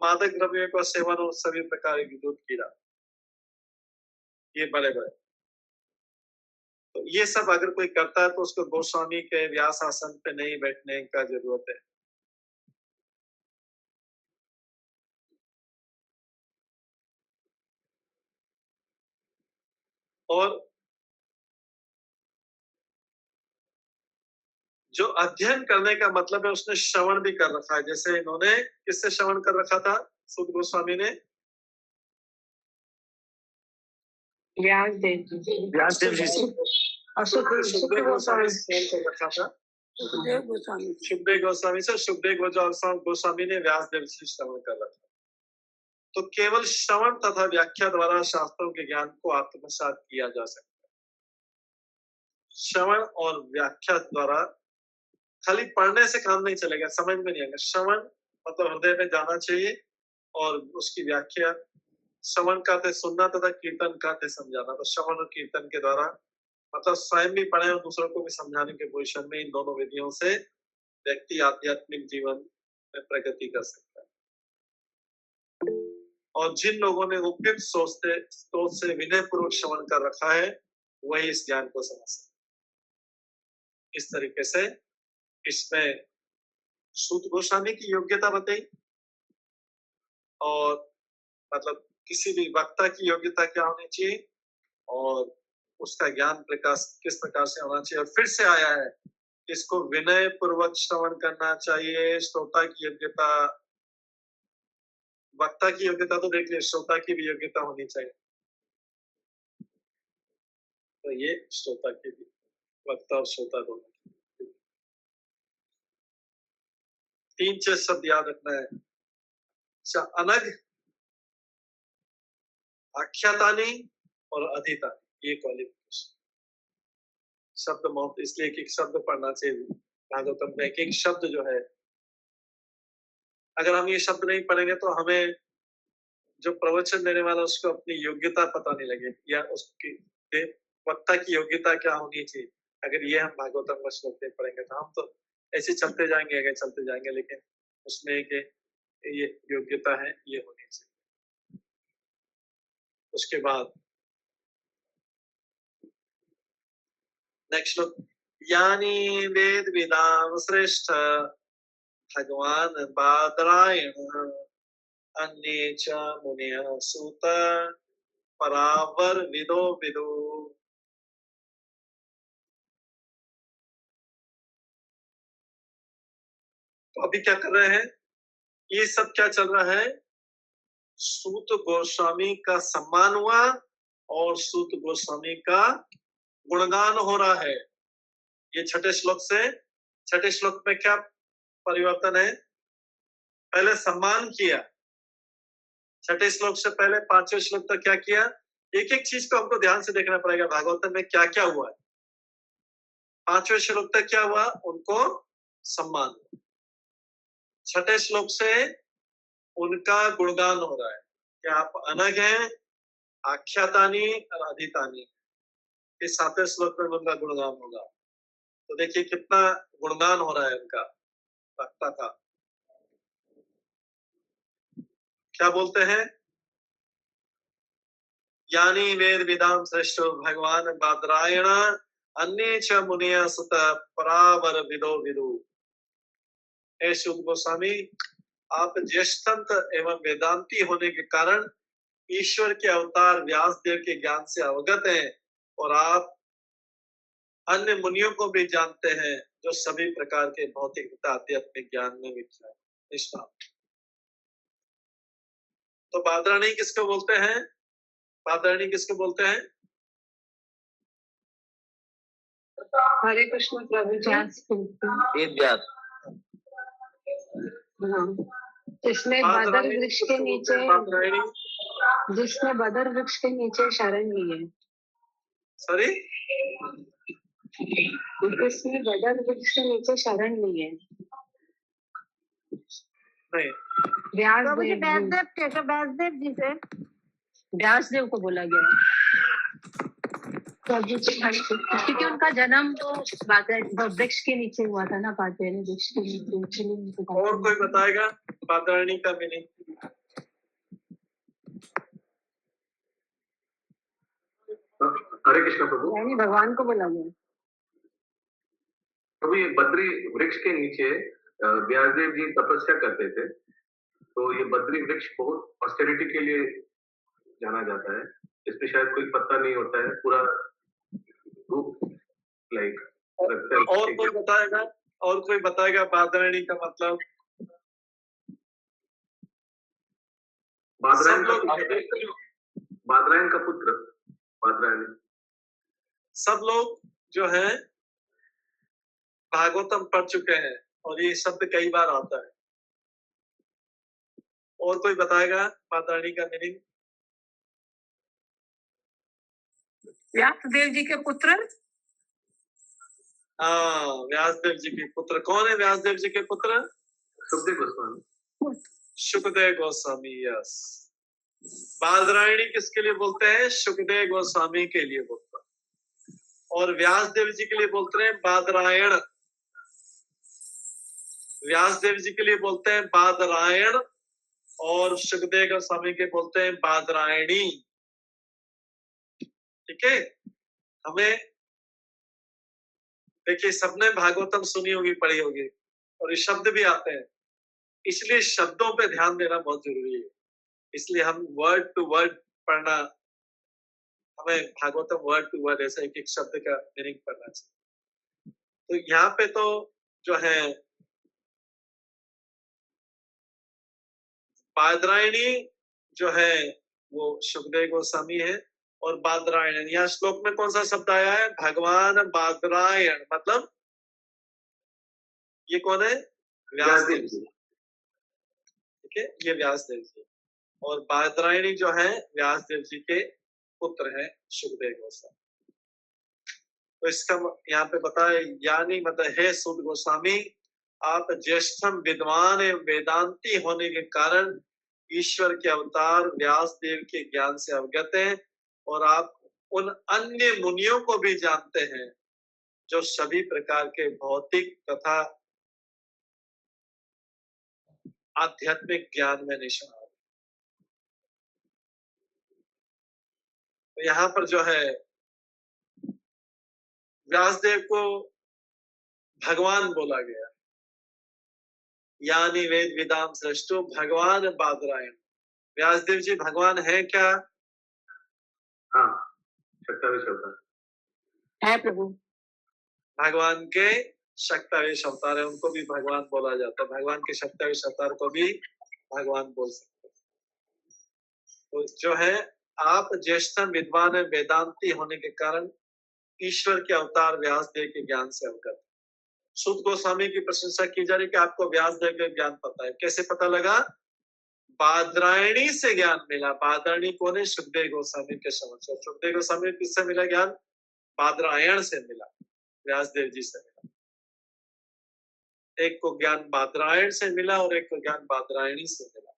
मादक द्रव्यों का सेवन और सभी प्रकार की दूध कीड़ा, ये बड़े तो ये सब अगर कोई करता है तो उसको गोस्वामी के व्यास आसन पे नहीं बैठने का जरूरत है। और जो अध्ययन करने का मतलब है, उसने श्रवण भी कर रखा है। जैसे इन्होंने किससे श्रवण कर रखा था सूत गोस्वामी ने? व्यासदेव जी। व्यासदेव जी से सुखदेव गोस्वामी से कर रखा था। सुखदेव गोस्वामी से सुखदेव गोस्वामी ने व्यासदेव से श्रवण कर रखा। तो केवल श्रवण तथा व्याख्या द्वारा शास्त्रों के ज्ञान को आत्मसात किया जा सकता है। श्रवण और व्याख्या द्वारा खाली पढ़ने से काम नहीं चलेगा, समझ में नहीं आएगा। श्रवण मतलब हृदय में जाना चाहिए, और उसकी व्याख्या, श्रवण का थे सुनना तथा कीर्तन का थे समझाना। तो श्रवण और कीर्तन के द्वारा मतलब स्वयं भी पढ़े और दूसरों को भी समझाने के पोजिशन में इन दोनों विधियों से व्यक्ति आध्यात्मिक जीवन में प्रगति कर सकता है। और जिन लोगों ने उपयुक्त सोच से विनय पूर्वक श्रवण कर रखा है, वही इस ज्ञान को समझ सकते। इस तरीके से इसमें सूत गोस्वामी की योग्यता बताई, और मतलब किसी भी वक्ता की योग्यता क्या होनी चाहिए, और उसका ज्ञान प्रकाश किस प्रकार से होना चाहिए। और फिर से आया है, इसको विनय पूर्वक श्रवण करना चाहिए। श्रोता की योग्यता, वक्ता की योग्यता तो देख लिया, श्रोता की भी योग्यता होनी चाहिए। तो ये श्रोता की भी, वक्ता और श्रोता दोनों। 3-4 शब्द याद रखना है। अनग, आख्यातानी और अधितानी, ये क्वालिफिकेशन। शब्द मौत, इसलिए एक शब्द पढ़ना चाहिए भागवतम में। एक शब्द जो है, अगर हम ये शब्द नहीं पढ़ेंगे तो हमें जो प्रवचन देने वाला उसको अपनी योग्यता पता नहीं लगेगी, या उसकी वक्ता की योग्यता क्या होनी चाहिए। अगर ये हम भागवतम में श्लोक नहीं पढ़ेंगे तो हम तो ऐसे चलते जाएंगे, लेकिन उसमें के ये योग्यता है, ये होनी चाहिए। उसके बाद नेक्स्ट श्लोक, यानी वेद विदाम श्रेष्ठ भगवान बादरायण अन्ये च मुनिः सूत परावर विदो विदु। तो अभी क्या कर रहे हैं, ये सब क्या चल रहा है, सूत गोस्वामी का सम्मान हुआ और सूत गोस्वामी का गुणगान हो रहा है। ये छठे श्लोक से, छठे श्लोक में क्या परिवर्तन है, पहले सम्मान किया, छठे श्लोक से पहले पांचवें श्लोक तक क्या किया, एक एक चीज को हमको ध्यान से देखना पड़ेगा भागवतम में क्या क्या हुआ है। पांचवें श्लोक तक क्या हुआ, उनको सम्मान, छठे श्लोक से उनका गुणगान हो रहा है कि आप अनग हैं, आख्यातानी और अधितानी। इस सातवें श्लोक में उनका गुणगान होगा। तो देखिए कितना गुणगान हो रहा है उनका, वक्ता का। क्या बोलते हैं, यानी वेद विदाम श्रेष्ठ भगवान बादरायण अन्य च मुनिय सुत परावर विदो विदु। हे शुद्ध गोस्वामी, आप ज्येष्ठंत एवं वेदांती होने के कारण ईश्वर के अवतार व्यास देव के ज्ञान से अवगत हैं और आप अन्य मुनियों को भी जानते हैं जो सभी प्रकार के भौतिक आध्यात्मिक ज्ञान में निष्णात। तो बादरायणी किसको बोलते हैं, बादरायणी किसको बोलते हैं, हरे कृष्ण प्रभु जी। व्यास हाँ, जिसने बदर वृक्ष के नीचे, बादरायणी, जिसने बदर वृक्ष के नीचे शरण ली है। सॉरी, जिसने बदर वृक्ष के नीचे शरण ली है। नहीं, व्यासदेव जी से, व्यासदेव को बोला गया है प्रभु जी, क्योंकि उनका जन्म तो वृक्ष के नीचे हुआ था ना, बादरायणी वृक्ष के नीचे। और कोई बताएगा बादरायणी का मीनिंग? हरे कृष्ण प्रभु। यानी भगवान को बोला गया। प्रभु ये बद्री वृक्ष के नीचे व्यासदेव जी तपस्या करते थे, तो ये बद्री वृक्ष बहुत ऑस्टेरिटी के लिए जाना जाता है। इसमें शायद कोई पत्ता नहीं होता है, पूरा रूप लाइक। और कोई बताएगा, और कोई बताएगा बादरायणी का मतलब? बादरायण का पुत्र बादरायणी। सब लोग जो है भागवतम पढ़ चुके हैं और ये शब्द कई बार आता है। और कोई बताएगा बादरायणी का मीनिंग? व्यासदेव जी के पुत्र। हाँ, व्यासदेव जी के पुत्र। कौन है व्यासदेव जी के पुत्र? सुखदेव गोस्वामी। सुखदेव गोस्वामी, यस। बादरायणी किसके लिए बोलते हैं? सुखदेव गोस्वामी के लिए बोलते हैं। और व्यासदेव जी के लिए बोलते हैं बादरायण। व्यासदेव जी के लिए बोलते हैं बादरायण और सुखदेव गोस्वामी के बोलते हैं बादरायणी। ठीक है, हमें देखिए सबने भागवतम सुनी होगी, पढ़ी होगी और ये शब्द भी आते हैं, इसलिए शब्दों पे ध्यान देना बहुत जरूरी है। इसलिए हम वर्ड टू वर्ड पढ़ना, हमें भागवतम वर्ड टू वर्ड ऐसा एक एक शब्द का मीनिंग पढ़ना चाहिए। तो यहाँ पे तो जो है बादरायणी जो है वो सुखदेव गोस्वामी है और बादरायण, यहाँ श्लोक में कौन सा शब्द आया है? भगवान बादरायण, मतलब ये कौन है? व्यासदेव जी। ठीक है, ये व्यासदेव जी और बादरायणी जो है व्यासदेव जी के पुत्र हैं सुखदेव गोस्वामी। तो इसका यहाँ पे बताया, यानी मतलब हे सुध गोस्वामी, आप ज्येष्ठम विद्वान एवं वेदांती होने के कारण ईश्वर के अवतार व्यासदेव के ज्ञान से अवगत हैं और आप उन अन्य मुनियों को भी जानते हैं जो सभी प्रकार के भौतिक तथा आध्यात्मिक ज्ञान में निष्णात। तो यहाँ पर जो है व्यासदेव को भगवान बोला गया, यानी वेद विदाम सृष्टो भगवान बादरायण। व्यासदेव जी भगवान है क्या? हाँ, शक्तावेश अवतार है प्रभु। भगवान के शक्तावेश अवतार है, उनको भी भगवान बोला जाता है। भगवान के शक्तावेश अवतार को भी भगवान बोल सकते हैं। तो जो है आप ज्येष्ठतम विद्वान वेदांती होने के कारण ईश्वर के अवतार व्यासदेव के ज्ञान से अवगत। सुत गोस्वामी की प्रशंसा की जा रही कि आपको व्यासदेव का ज्ञान पता है। कैसे पता लगा? बादरायणी से ज्ञान मिला। बादरायणी कौन है? सुखदेव गोस्वामी के समक्ष। सुखदेव गोस्वामी किससे मिला ज्ञान? बादरायण से मिला, व्यासदेव जी से मिला। एक को ज्ञान बादरायण से मिला और एक को ज्ञान बादरायणी से मिला।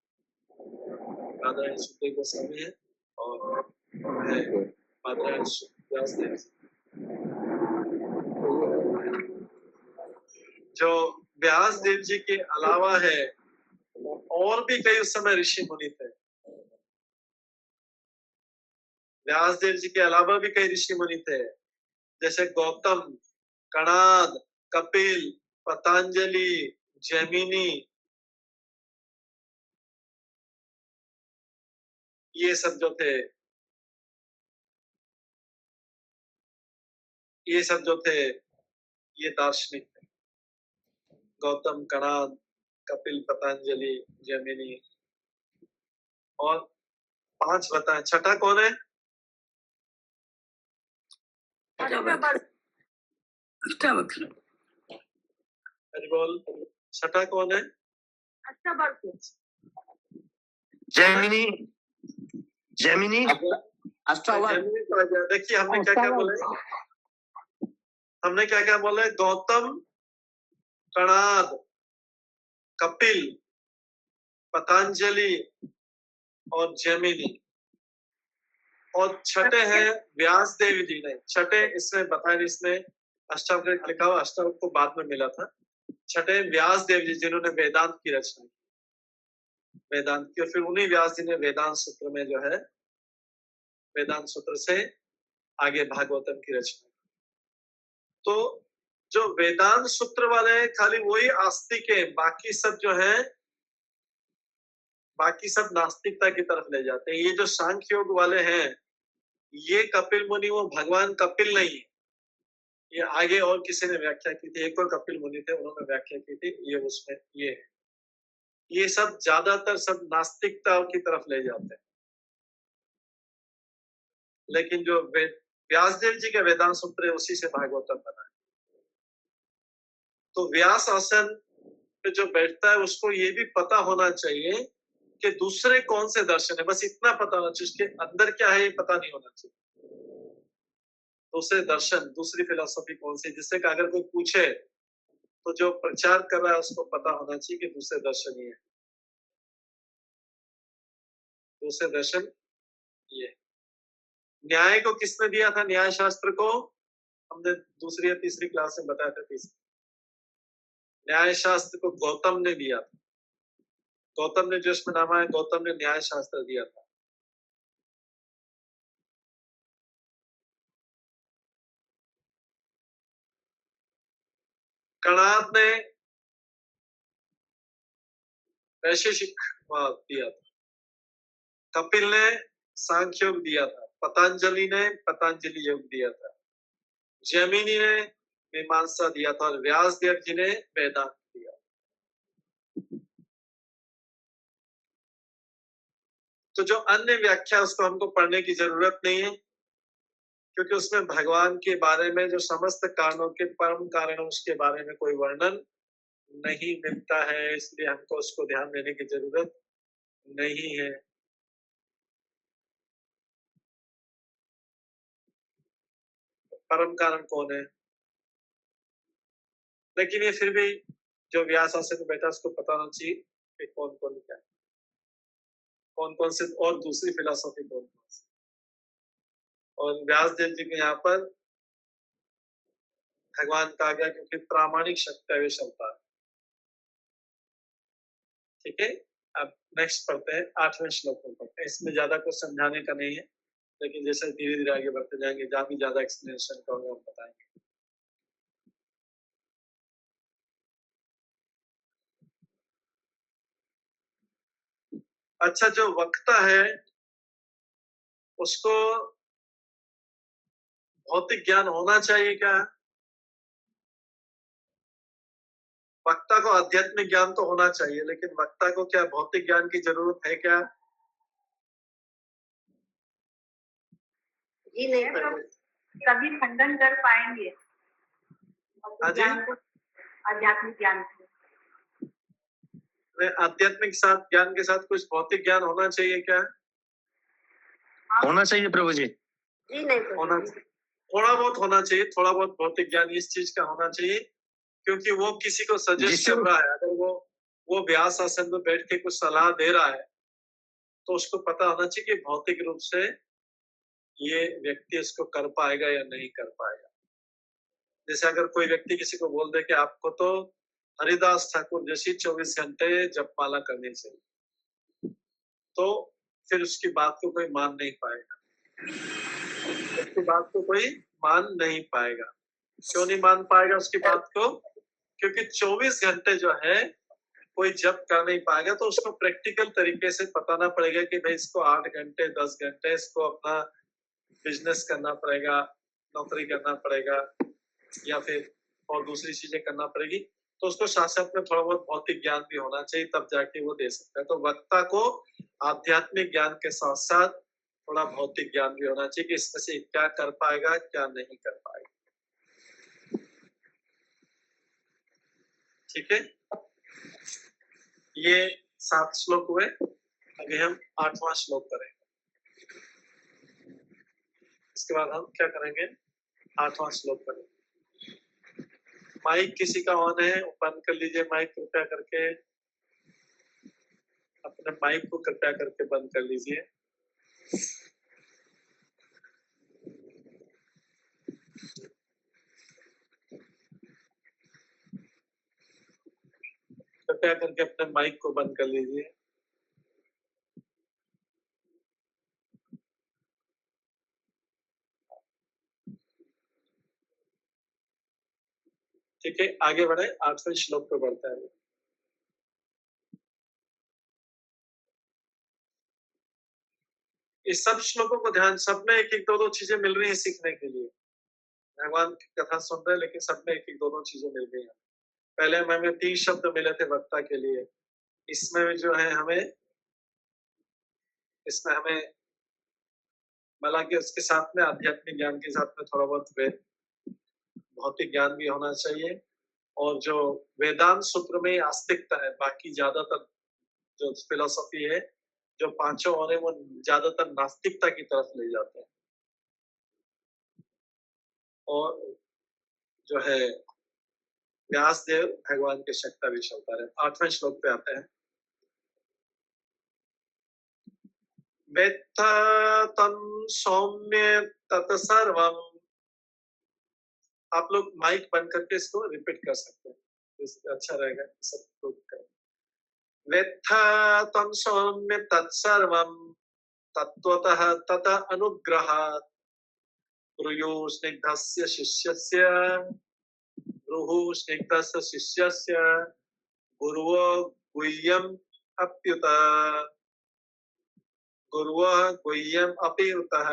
बादरायण सुखदेव गोस्वामी है और बादरायण व्यासदेव जी। जो व्यासदेव जी के अलावा है और भी कई उस समय ऋषि मुनि थे। व्यासदेव जी के अलावा भी कई ऋषि मुनि थे, जैसे गौतम, कणाद, कपिल, पतंजलि, जैमिनी, ये सब जो थे, ये दार्शनिक थे। गौतम, कणाद, कपिल, पतंजलि, जैमिनी। और 5 बताएं, छठा कौन है? हरि बोल। छठा कौन है? जैमिनी, जैमिनी जैमिनी को आ जाए। देखिए हमने क्या क्या बोले, गौतम, कणाद, कपिल, पतंजलि और जैमिनी। और छठे हैं व्यासदेव जी ने। छठे इसमें बताया, इसमें अष्टावक्र लिखा हुआ, अष्टावक्र को बाद में मिला था। छठे व्यासदेव जी जिन्होंने वेदांत की रचना की, वेदांत की। और फिर उन्हीं व्यास जी ने वेदांत सूत्र में जो है, वेदांत सूत्र से आगे भागवतम की रचना की। तो जो वेदांत सूत्र वाले हैं खाली वही आस्तिक है, बाकी सब जो है, बाकी सब नास्तिकता की तरफ ले जाते हैं। ये जो सांख्य योग वाले हैं, ये कपिल मुनि, वो भगवान कपिल नहीं है। ये आगे और किसी ने व्याख्या की थी, एक और कपिल मुनि थे, उन्होंने व्याख्या की थी, ये उसमें ये सब ज्यादातर सब नास्तिकता की तरफ ले जाते हैं। लेकिन जो व्यासदेव जी के वेदांत सूत्र है, उसी से भागवतम बना है। तो व्यास आसन पे जो बैठता है उसको ये भी पता होना चाहिए कि दूसरे कौन से दर्शन है, बस इतना पता होना चाहिए। उसके अंदर क्या है ये पता नहीं होना चाहिए। दूसरे दर्शन, दूसरी फिलॉसफी कौन सी, जिससे कि अगर कोई पूछे तो जो प्रचार कर रहा है उसको पता होना चाहिए कि दूसरे दर्शन ये, दूसरे दर्शन ये। न्याय को किसने दिया था? न्याय शास्त्र को हमने दूसरी या तीसरी क्लास में बताया था। तीसरी न्याय शास्त्र को गौतम ने दिया था। गौतम ने जो इसमें नामा है, गौतम ने न्याय शास्त्र दिया था। कणाद ने वैशेषिकवाद दिया था। कपिल ने सांख्य योग दिया था। पतंजलि ने पतंजलि योग दिया था। जैमिनी ने मीमांसा दिया था और व्यासदेव जी ने वेदांत दिया। तो जो अन्य व्याख्या उसको हमको पढ़ने की जरूरत नहीं है, क्योंकि उसमें भगवान के बारे में जो समस्त कारणों के परम कारण उसके बारे में कोई वर्णन नहीं मिलता है, इसलिए हमको उसको ध्यान देने की जरूरत नहीं है। परम कारण कौन है? लेकिन ये फिर भी जो व्यास आसन में बैठा उसको पता होना चाहिए कि कौन कौन क्या, कौन कौन से और दूसरी फिलॉसफी कौन कौन सी। और व्यासदेव जी के यहाँ पर भगवान कहा गया क्योंकि प्रामाणिक शक्ति अवतार। ठीक है, अब नेक्स्ट पढ़ते हैं, 8वें श्लोक में पढ़ते हैं। इसमें ज्यादा कुछ समझाने का नहीं है, लेकिन जैसे धीरे धीरे आगे बढ़ते जाएंगे, जहाँ भी ज्यादा एक्सप्लेनेशन का होगा हम बताएंगे। अच्छा, जो वक्ता है उसको भौतिक ज्ञान होना चाहिए क्या? वक्ता को आध्यात्मिक ज्ञान तो होना चाहिए, लेकिन वक्ता को क्या भौतिक ज्ञान की जरूरत है क्या? जी नहीं, तभी खंडन कर पाएंगे हाँ जी, ज्ञान को, आध्यात्मिक ज्ञान को। आध्यात्मिक साथ ज्ञान के साथ कुछ भौतिक ज्ञान होना चाहिए क्या? होना चाहिए प्रभु जी। जी नहीं, होना, थोड़ा बहुत होना चाहिए, थोड़ा बहुत भौतिक ज्ञान इस चीज का होना चाहिए, क्योंकि वो किसी को सजेस्ट जिससे कर रहा है। अगर वो व्यास आसन में बैठ के कुछ सलाह दे रहा है, तो उसको पता होना चाहिए कि भौतिक रूप से ये व्यक्ति इसको कर पाएगा या नहीं कर पाएगा। जैसे अगर कोई व्यक्ति किसी को बोल दे कि आपको तो हरिदास ठाकुर जैसी 24 घंटे जपमाला करनी चाहिए, तो फिर उसकी बात को कोई मान नहीं पाएगा, उसकी बात को कोई मान नहीं पाएगा। क्यों नहीं मान पाएगा उसकी बात को? क्योंकि 24 घंटे जो है कोई जप कर नहीं पाएगा, तो उसको प्रैक्टिकल तरीके से बताना पड़ेगा कि भाई इसको 8 घंटे 10 घंटे इसको अपना बिजनेस करना पड़ेगा, नौकरी करना पड़ेगा, या फिर और दूसरी चीजें करना पड़ेगी। तो उसको साथ साथ में थोड़ा बहुत भौतिक ज्ञान भी होना चाहिए, तब जाके वो दे सकता है। तो वक्ता को आध्यात्मिक ज्ञान के साथ साथ थोड़ा भौतिक ज्ञान भी होना चाहिए कि इसमें से क्या कर पाएगा क्या नहीं कर पाएगा। ठीक है, ये 7 श्लोक हुए। अभी हम 8वां श्लोक करेंगे। इसके बाद हम क्या करेंगे? 8वां श्लोक करेंगे। माइक किसी का ऑन है, बंद कर लीजिए माइक कृपया करके, अपने माइक को कृपया करके बंद कर लीजिए। कृपया करके अपने माइक को बंद कर लीजिए। ठीक है, आगे बढ़े, 8वें श्लोक पे बढ़ता है। इस सब श्लोकों को ध्यान, सब में एक एक दो दो चीजें मिल रही है सीखने के लिए। भगवान की कथा सुन रहे हैं, लेकिन सब में एक एक दो दो चीजें मिल रही है। पहले हमें 3 शब्द मिले थे वक्ता के लिए, इसमें जो है हमें, इसमें हमें मिला कि उसके साथ में आध्यात्मिक ज्ञान के साथ में थोड़ा बहुत भौतिक ज्ञान भी होना चाहिए। और जो वेदांत सूत्र में आस्तिकता है, बाकी ज्यादातर जो फिलोसफी है, जो पांचों और है, वो ज्यादातर नास्तिकता की तरफ ले जाते हैं। और जो है व्यासदेव भगवान के शक्ता विषय अवतार है। 8वें श्लोक पे आते हैं। वेत्थ तं सौम्य तत्सर्वम्। आप लोग माइक बंद करके इसको रिपीट कर सकते हैं, इससे अच्छा रहेगा सब लोग करें। वेत्थ तं सौम्य तत्सर्वम् तत्त्वतः तत अनुग्रहात् ब्रूयो स्निग्धस्य शिष्यस्य ब्रूः स्निग्धस्य शिष्यस्य गुरुवो गुह्यम् अप्युत गुरुवः गुह्यम् अपि उतः।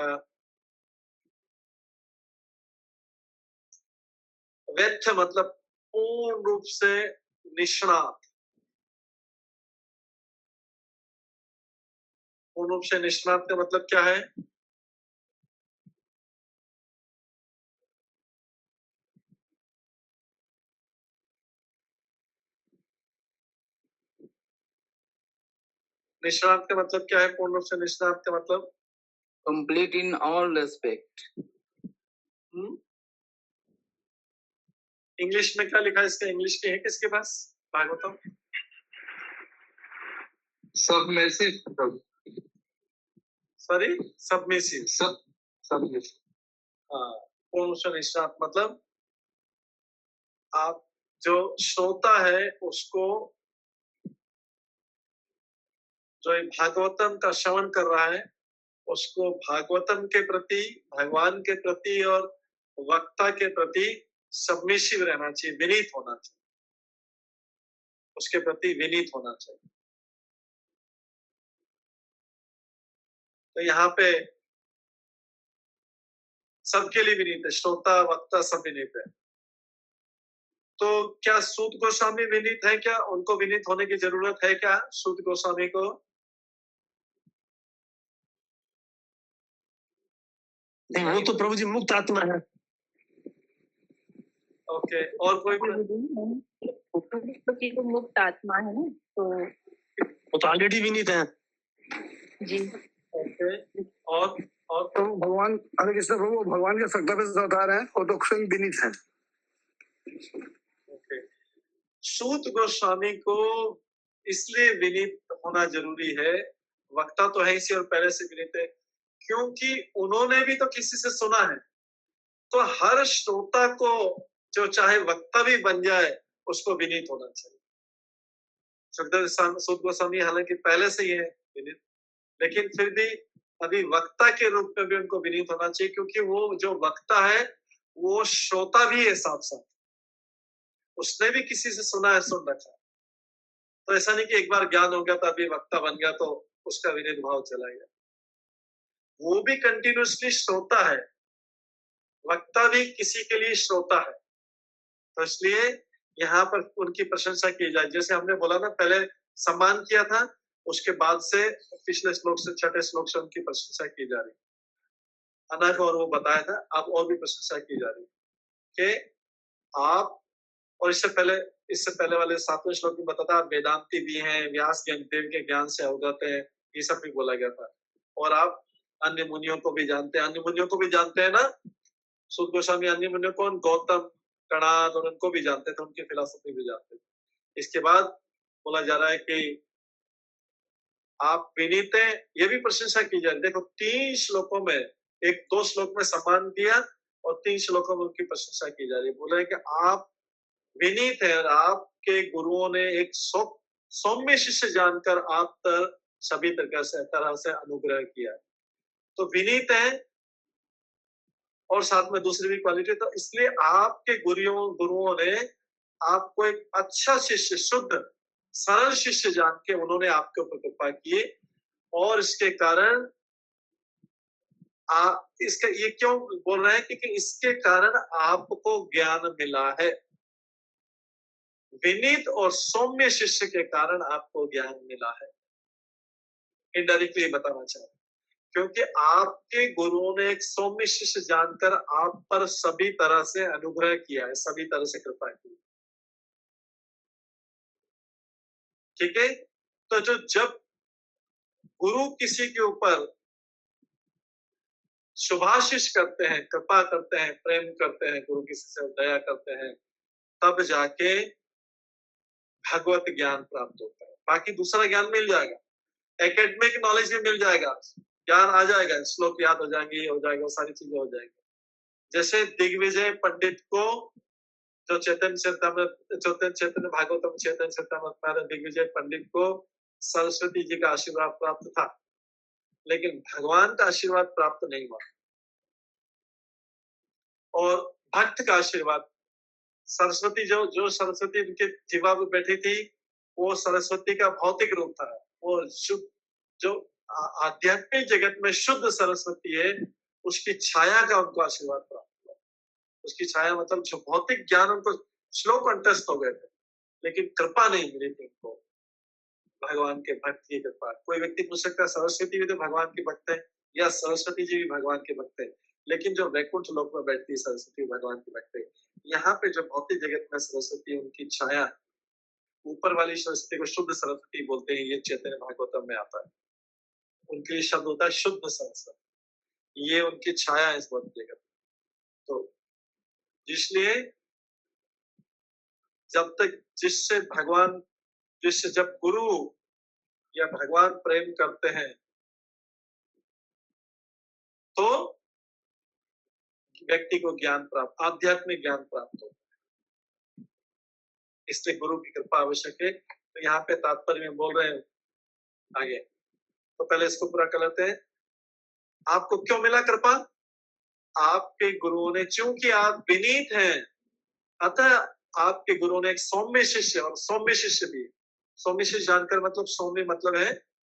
वेत्थ मतलब पूर्ण रूप से निष्णात, पूर्ण रूप से निष्णात का मतलब क्या है? निष्णात का मतलब क्या है? पूर्ण रूप से निष्णात का मतलब complete in all aspect. English में क्या लिखा है इसका? इंग्लिश की है किसके पास? Bhagavatam submissive, sorry submissive. Submissive. हाँ, पूर्ण रूप से निष्णात मतलब आप जो श्रोता है उसको जो ये भागवतम का श्रवण कर रहा है उसको भागवतम के प्रति, भगवान के प्रति और वक्ता के प्रति सबमिसिव रहना चाहिए, विनीत होना चाहिए, उसके प्रति विनीत होना चाहिए। तो यहाँ पे सबके लिए विनीत है, श्रोता वक्ता सब विनीत है। तो क्या सूत गोस्वामी विनीत है क्या? उनको विनीत होने की जरूरत है क्या सूत गोस्वामी को? नहीं, वो तो प्रभु जी मुक्त आत्मा है। ओके, और कोई तो मुक्त आत्मा है ना, तो वो तो ऑलरेडी विनीत है। जी। ओके, और तो भगवान हरे कृष्ण प्रभु भगवान के संकल्प से अवतार हैं और तो स्वयं विनीत हैं। ओके, सूत गोस्वामी को इसलिए विनीत होना जरूरी है, वक्ता तो है इसी और पहले से विनीत है, क्योंकि उन्होंने भी तो किसी से सुना है। तो हर श्रोता को जो चाहे वक्ता भी बन जाए उसको विनीत होना चाहिए। सूत गोस्वामी हालांकि पहले से ही है विनीत, लेकिन फिर भी अभी वक्ता के रूप में भी उनको विनीत होना चाहिए, क्योंकि वो जो वक्ता है वो श्रोता भी है साथ साथ, उसने भी किसी से सुना है, सुन रखा है। तो ऐसा नहीं कि एक बार ज्ञान हो गया तो अभी वक्ता बन गया तो उसका विनीत भाव चला गया। वो भी कंटिन्यूसली श्रोता है, वक्ता भी किसी के लिए श्रोता है। तो इसलिए यहाँ पर उनकी प्रशंसा की जाए, जैसे हमने बोला ना, पहले सम्मान किया था, उसके बाद से पिछले श्लोक से, छठे श्लोक से उनकी प्रशंसा की जा रही है। अनघ और वो बताया था, अब और भी प्रशंसा की जा रही है कि आप, और इससे पहले वाले 7वें श्लोक में बताता, आप वेदांती भी हैं, व्यास देव के ज्ञान से अवगत हैं, ये सब भी बोला गया था। और आप अन्य मुनियों को भी जानते हैं, अन्य मुनियों को भी जानते हैं ना, सूत गोस्वामी अन्य मुनियों को, गौतम, कणाद और उनको भी जानते थे, उनकी फिलॉसफी भी जानते थे। इसके बाद बोला जा रहा है कि आप विनीत हैं, ये भी प्रशंसा की जाए। देखो 3 श्लोकों में, एक 2 श्लोक में सम्मान दिया और 3 श्लोकों में उनकी प्रशंसा की जा रही है। बोला है कि आप विनीत है और आपके गुरुओं ने एक सौम्य शिष्य जानकर आप पर सभी तरह से अनुग्रह किया है। तो विनीत है और साथ में दूसरी भी क्वालिटी, तो इसलिए आपके गुरुओं ने आपको एक अच्छा शिष्य, शुद्ध सरल शिष्य जान के उन्होंने आपके ऊपर कृपा की। और इसके कारण इसका ये क्यों बोल रहे हैं? क्योंकि इसके कारण आपको ज्ञान मिला है। विनीत और सौम्य शिष्य के कारण आपको ज्ञान मिला है, इनडायरेक्टली बताना चाह रहे हैं, क्योंकि आपके गुरुओं ने एक सौम्य शिष्य जानकर आप पर सभी तरह से अनुग्रह किया है, सभी तरह से कृपा की। ठीक है, तो जब गुरु किसी के ऊपर शुभाशिष करते हैं, कृपा करते हैं, प्रेम करते हैं, गुरु किसी से दया करते हैं, तब जाके भगवत ज्ञान प्राप्त होता है। बाकी दूसरा ज्ञान मिल जाएगा, एकेडमिक नॉलेज भी मिल जाएगा, ज्ञान आ जाएगा, श्लोक याद हो जाएंगे, हो जाएगा, सारी चीजें हो जाएंगी। जैसे दिग्विजय पंडित को जो चैतन्य भागवतम चैतन्य चरितामृत में दिग्विजय पंडित को सरस्वती जी का आशीर्वाद प्राप्त था, लेकिन भगवान का आशीर्वाद प्राप्त नहीं हुआ। और भक्त का आशीर्वाद, सरस्वती जो सरस्वती उनके जीवा में बैठी थी, वो सरस्वती का भौतिक रूप था। वो जो आध्यात्मिक जगत में शुद्ध सरस्वती है, उसकी छाया का उनको आशीर्वाद प्राप्त हुआ। उसकी छाया मतलब जो भौतिक ज्ञान उनको स्लो कंटेस्ट हो गए थे, लेकिन कृपा नहीं मिली थी उनको, भगवान के भक्त की कृपा। कोई व्यक्ति पूछ सकता है सरस्वती भी तो भगवान के भक्त है, या सरस्वती जी भी भगवान के भक्त है, लेकिन जो वैकुंठ लोक में बैठती है सरस्वती भगवान की भक्त है। यहाँ पे जो भौतिक जगत में सरस्वती, उनकी छाया, ऊपर वाली सरस्वती को शुद्ध सरस्वती बोलते हैं, ये चैतन्य भागवतम में आता है। उनके लिए शब्द होता है शुद्ध सरस्वती, ये उनकी छाया है इस भौतिक जगत। तो इसलिए जब गुरु या भगवान प्रेम करते हैं तो व्यक्ति को ज्ञान प्राप्त, आध्यात्मिक ज्ञान प्राप्त होता है। इसलिए गुरु की कृपा आवश्यक है। तो यहाँ पे तात्पर्य में बोल रहे हैं आगे, तो पहले इसको पूरा कर लेते हैं। आपको क्यों मिला कृपा? आपके गुरुओं ने, चूंकि आप विनीत हैं, अतः आपके गुरु ने एक सौम्य शिष्य, और सौम्य शिष्य भी, सौम्य शिष्य जानकर मतलब, सौम्य मतलब है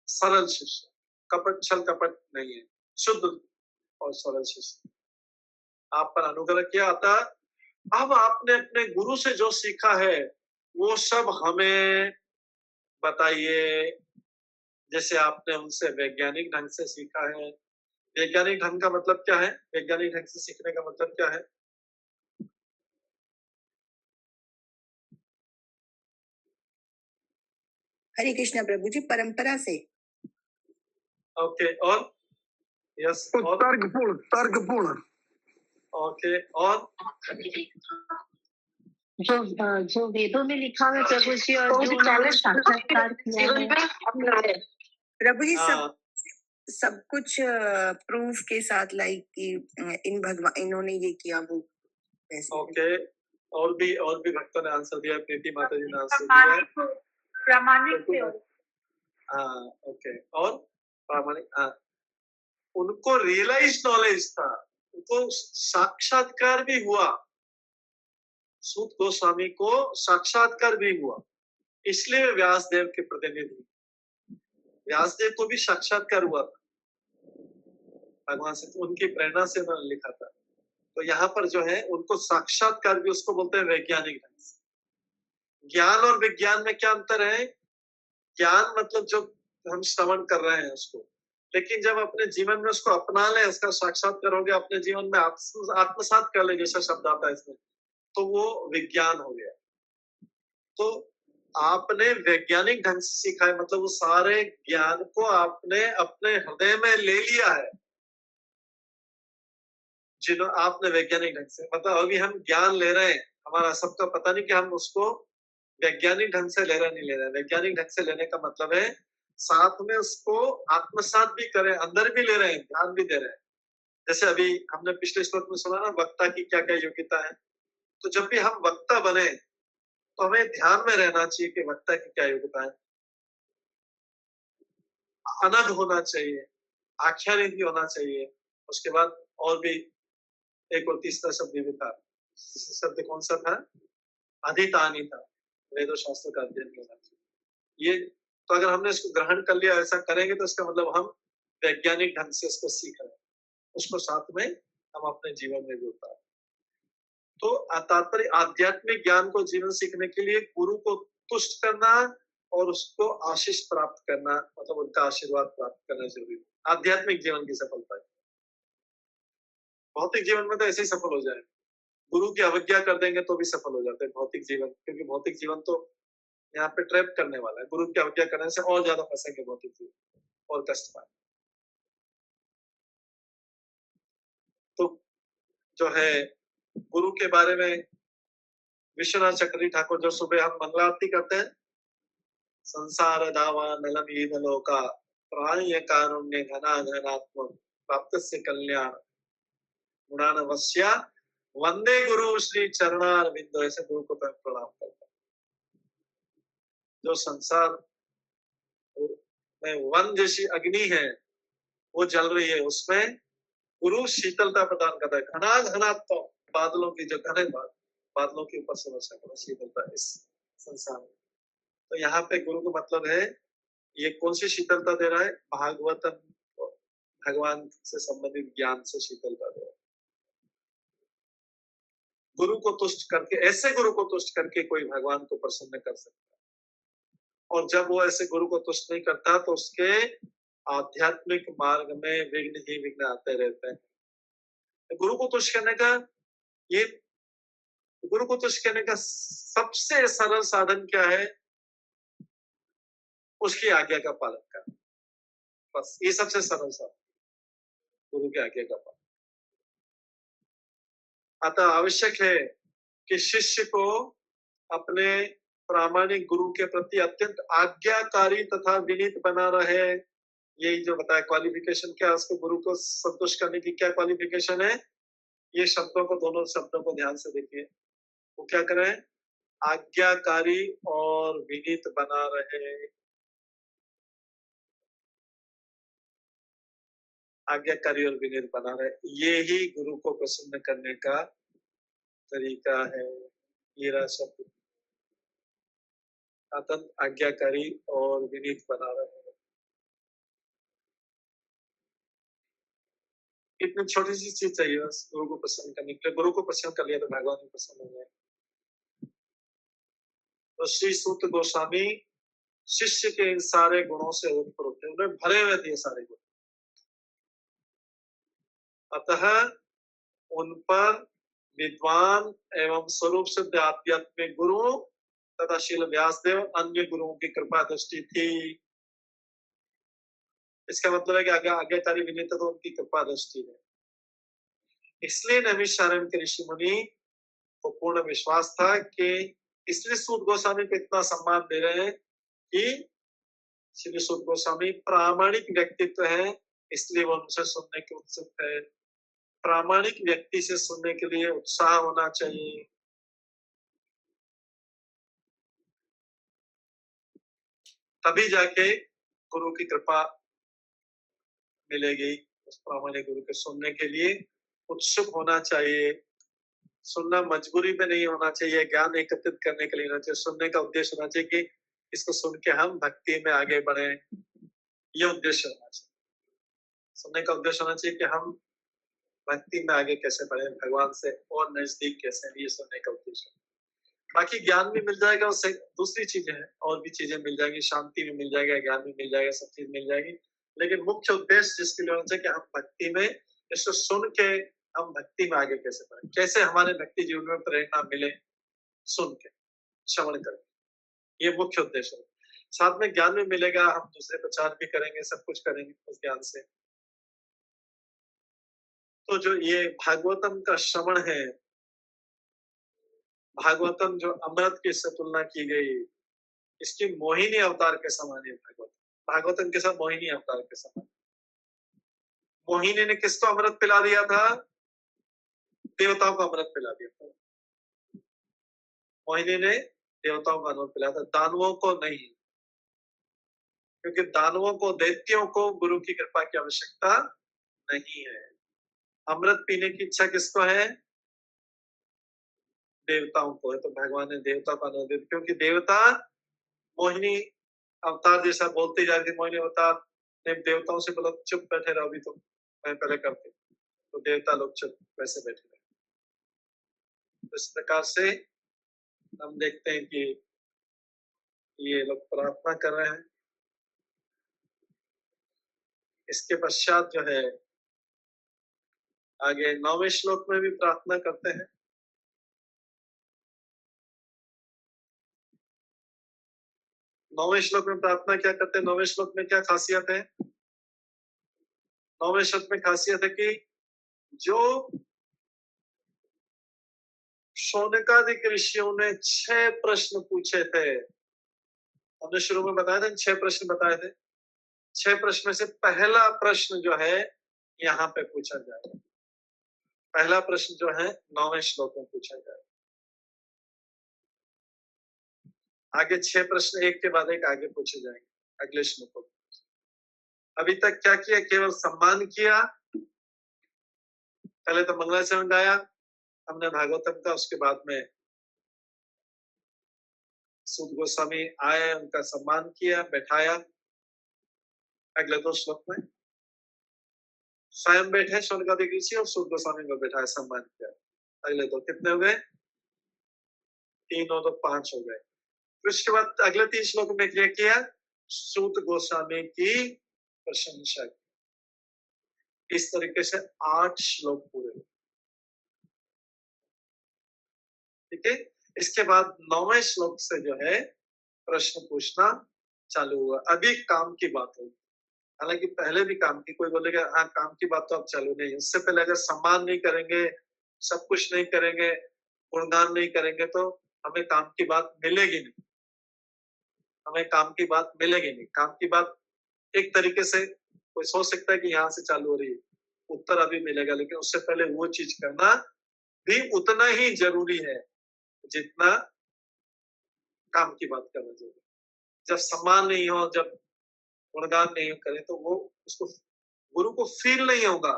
सरल शिष्य, कपट छल कपट नहीं है, शुद्ध और सरल शिष्य आप पर अनुग्रह किया। अतः अब आपने अपने गुरु से जो सीखा है वो सब हमें बताइए। जैसे आपने उनसे वैज्ञानिक ढंग से सीखा है। वैज्ञानिक ढंग का मतलब क्या है? वैज्ञानिक ढंग से सीखने का मतलब क्या है? हरे कृष्णा प्रभु जी, परंपरा से। ओके, और यस, और तर्कपूर्ण। ओके, और जो वेदों में लिखा हुआ है प्रभु जी, और जो उन्होंने साक्षात्कार किया है प्रभु जी, हाँ, सब कुछ प्रूफ के साथ, लाइक कि इन्होंने ये किया वो वैसे। ओके, और भी भक्तों ने आंसर दिया, प्रीति माता जी ने आंसर दिया, प्रामाणिक थे। हाँ, ओके, और प्रामाणिक, हाँ, उनको रियलाइज नॉलेज था, उनको साक्षात्कार भी हुआ, सूत गोस्वामी को साक्षात्कार भी हुआ, इसलिए वे व्यासदेव के प्रतिनिधि। व्यासदेव को भी साक्षात्कार हुआ था भगवान से, तो उनकी प्रेरणा से उन्होंने लिखा था। तो यहाँ पर जो है उनको साक्षात्कार भी, उसको बोलते हैं वैज्ञानिक ढंग से। ज्ञान और विज्ञान में क्या अंतर है? ज्ञान मतलब जो हम श्रवण कर रहे हैं उसको, लेकिन जब अपने जीवन में उसको अपना ले, उसका साक्षात्कार हो गया, अपने जीवन में आत्मसात कर ले, जैसा शब्द आता है इसमें, तो वो विज्ञान हो गया। तो आपने वैज्ञानिक ढंग से सीखा है, मतलब वो सारे ज्ञान को आपने अपने हृदय में ले लिया है, जिन्हों आपने वैज्ञानिक ढंग से, मतलब अभी हम ज्ञान ले रहे हैं, हमारा सबका पता नहीं कि हम उसको वैज्ञानिक ढंग से ले रहे नहीं ले रहे। वैज्ञानिक ढंग से लेने का मतलब है साथ में उसको आत्मसात भी करें, अंदर भी ले रहे हैं, ध्यान भी दे रहे हैं। जैसे अभी हमने पिछले श्लोक में सुना ना, वक्ता की क्या क्या योग्यता है। तो जब भी हम वक्ता बने तो हमें ध्यान में रहना चाहिए कि वक्ता की क्या योग्यता है। अनग होना चाहिए, आख्यानिक होना चाहिए, उसके बाद और भी एक और तीसरा शब्द भी था, शब्द कौन सा था? अधितानी था, वेदो शास्त्र का अध्ययन करना चाहिए। ये तो अगर हमने इसको ग्रहण कर लिया, ऐसा करेंगे तो इसका मतलब हम वैज्ञानिक ढंग से इसको सीख रहे हैं, उसको साथ में हम अपने जीवन में भी उतारें। तो तात्पर्य आध्यात्मिक ज्ञान को जीवन सीखने के लिए गुरु को तुष्ट करना और उसको आशीष प्राप्त करना, मतलब उनका आशीर्वाद प्राप्त करना जरूरी है आध्यात्मिक जीवन की सफलता है। भौतिक जीवन में तो ऐसे ही सफल हो जाए, गुरु की अवज्ञा कर देंगे तो भी सफल हो जाते हैं भौतिक जीवन, क्योंकि भौतिक जीवन तो यहाँ पे ट्रैप करने वाला है। गुरु की अवज्ञा करने से और ज्यादा फंसेंगे भौतिक जीवन और कष्ट पाए। तो जो है गुरु के बारे में विश्वनाथ चक्रवर्ती ठाकुर, जो सुबह हम मंगला आरती करते हैं, संसार दावा नलमीन लोका प्राण्य कारुण्य घना घनात्म प्राप्त से कल्याण गुणानवस्या वंदे गुरु श्री चरणार बिंदु, ऐसे गुरु को प्रणाम करता है। जो संसार में वन जैसी अग्नि है वो जल रही है, उसमें गुरु शीतलता प्रदान करता है। घना घनात्म, बादलों की जो घने बादलों के ऊपर से वर्षा कर शीतलता इस संसार में। तो यहाँ पे गुरु का मतलब है, ये कौन सी शीतलता दे रहा है? भागवतम, भगवान से संबंधित ज्ञान से शीतलता दे रहा है। गुरु को तुष्ट करके, ऐसे गुरु को तुष्ट करके कोई भगवान को प्रसन्न कर सकता है। और जब वो ऐसे गुरु को तुष्ट नहीं करता तो उसके आध्यात्मिक मार्ग में विघ्न ही विघ्न आते रहते हैं। गुरु को तुष्ट करने का, ये गुरु को तुष्ट करने का सबसे सरल साधन क्या है? उसकी आज्ञा का पालन करना, बस ये सबसे सरल साधन, गुरु की आज्ञा का पालन। अतः आवश्यक है कि शिष्य को अपने प्रामाणिक गुरु के प्रति अत्यंत आज्ञाकारी तथा विनीत बना रहे। यही जो बताया क्वालिफिकेशन क्या, उसको गुरु को संतुष्ट करने की क्या क्वालिफिकेशन है? ये शब्दों को, दोनों शब्दों को ध्यान से देखिए। वो क्या करें? आज्ञाकारी और विनीत बना रहे। आज्ञाकारी और विनीत बना रहे। ये ही गुरु को प्रसन्न करने का तरीका है। ये रहा शब्द, अत्यंत आज्ञाकारी और विनीत बना रहे हैं। इतनी छोटी सी चीज चाहिए बस गुरु को प्रसन्न करने के लिए। गुरु को प्रसन्न कर लिया तो भगवान भी प्रसन्न हो गए। तो श्री सूत गोस्वामी शिष्य के इन सारे गुणों से ओतप्रोत थे, उन्हें भरे हुए थे सारे गुण। अतः उन पर विद्वान एवं स्वरूप सिद्ध आध्यात्मिक गुरु तथा शील व्यासदेव अन्य गुरुओं की कृपा दृष्टि थी। इसका मतलब है कि आज्ञाकारी विनीत तो उनकी कृपा दृष्टि है। इसलिए नैमिषारण्य के ऋषि मुनि को पूर्ण विश्वास था कि इसलिए सूत गोस्वामी को इतना सम्मान दे रहे हैं कि श्री सूत गोस्वामी प्रामाणिक व्यक्तित्व है, इसलिए वो उनसे सुनने के उत्सुक है। प्रामाणिक व्यक्ति से सुनने के लिए उत्साह होना चाहिए। तभी जाके गुरु की कृपा मिलेगी। उस प्रामाणिक गुरु के सुनने के लिए उत्सुक होना चाहिए। सुनना मजबूरी में नहीं होना चाहिए, ज्ञान एकत्रित करने के लिए होना चाहिए। सुनने का उद्देश्य होना चाहिए कि इसको सुन के हम भक्ति में आगे बढ़े, ये उद्देश्य होना चाहिए। सुनने का उद्देश्य होना चाहिए कि हम भक्ति में आगे कैसे बढ़े, भगवान से और नजदीक कैसे, ये सुनने का उद्देश्य। बाकी ज्ञान भी मिल जाएगा, उससे दूसरी चीजें हैं, और भी चीजें मिल जाएंगी, शांति भी मिल जाएगा, ज्ञान भी मिल जाएगा, सब चीज मिल जाएगी। लेकिन मुख्य उद्देश्य जिसके लिए होना चाहिए कि हम भक्ति में इसको सुन के हम भक्ति में आगे कैसे बढ़े, कैसे हमारे भक्ति जीवन में प्रेरणा मिले, सुन के श्रवण करके, ये मुख्य उद्देश्य है। साथ में ज्ञान भी मिलेगा, हम दूसरे प्रचार भी करेंगे, सब कुछ करेंगे उस ज्ञान से। तो जो ये भागवतम का श्रवण है, भागवतम जो अमृत की से तुलना की गई, इसकी मोहिनी अवतार के समान है भागवतम। भागवतम के साथ मोहिनी अवतार के समान। मोहिनी ने किसको अमृत पिला दिया था? देवताओं को अमृत पिला दिया था। मोहिनी ने देवताओं को अमृत पिलाया था, दानवों को नहीं, क्योंकि दानवों को, दैत्यों को गुरु की कृपा की आवश्यकता नहीं है। अमृत पीने की इच्छा किसको है? देवताओं को है। तो भगवान ने देवता को अनुदित, क्योंकि देवता मोहिनी अवतार जैसा बोलते जा रही थी। मोहिनी अवतार ने देवताओं से बोला चुप बैठे रहो, अभी तो मैं पहले करती, तो देवता लोग चुप वैसे बैठे रहे। तो इस प्रकार से हम देखते हैं कि ये लोग प्रार्थना कर रहे हैं। इसके पश्चात जो है आगे 9वें श्लोक में भी प्रार्थना करते हैं। 9वें श्लोक में प्रार्थना क्या करते हैं? 9वें श्लोक में क्या खासियत है? 9वें श्लोक में खासियत है कि जो शौनकादिक ऋषियों ने 6 प्रश्न पूछे थे, हमने शुरू में बताया था, 6 प्रश्न बताए थे। 6 प्रश्न में से पहला प्रश्न जो है यहाँ पे पूछा जाएगा। पहला प्रश्न जो है 9वें श्लोक में पूछा जाएगा। आगे 6 प्रश्न एक के बाद एक आगे पूछे जाएंगे अगले श्लोकों में। अभी तक क्या किया? केवल सम्मान किया। पहले तो मंगलाचरण गाया हमने भागवतम का, उसके बाद में सूत गोस्वामी आए, उनका सम्मान किया, बैठाया। अगले 2 श्लोक में स्वयं बैठे शौनकादिक ऋषि और सूत गोस्वामी को बैठाया, सम्मान किया। अगले 2 कितने हो गए? 3 और 2 5 हो गए। फिर उसके बाद अगले 3 श्लोक में क्या किया? सूत गोस्वामी की प्रशंसा की। इस तरीके से 8 श्लोक पूरे हुए। ठीक है। इसके बाद 9वें श्लोक से जो है प्रश्न पूछना चालू हुआ। अभी काम की बात होगी। हालांकि पहले भी काम की, कोई बोलेगा हाँ काम की बात तो अब चालू नहीं है। उससे पहले अगर सम्मान नहीं करेंगे, सब कुछ नहीं करेंगे, गुणगान नहीं करेंगे, तो हमें काम की बात मिलेगी नहीं। हमें काम की बात मिलेगी नहीं। काम की बात एक तरीके से कोई सोच सकता है कि यहाँ से चालू हो रही है, उत्तर अभी मिलेगा, लेकिन उससे पहले वो चीज करना भी उतना ही जरूरी है जितना काम की बात करना जरूरी। जब सम्मान नहीं हो, जब गुणगान नहीं करें, तो वो उसको गुरु को फील नहीं होगा,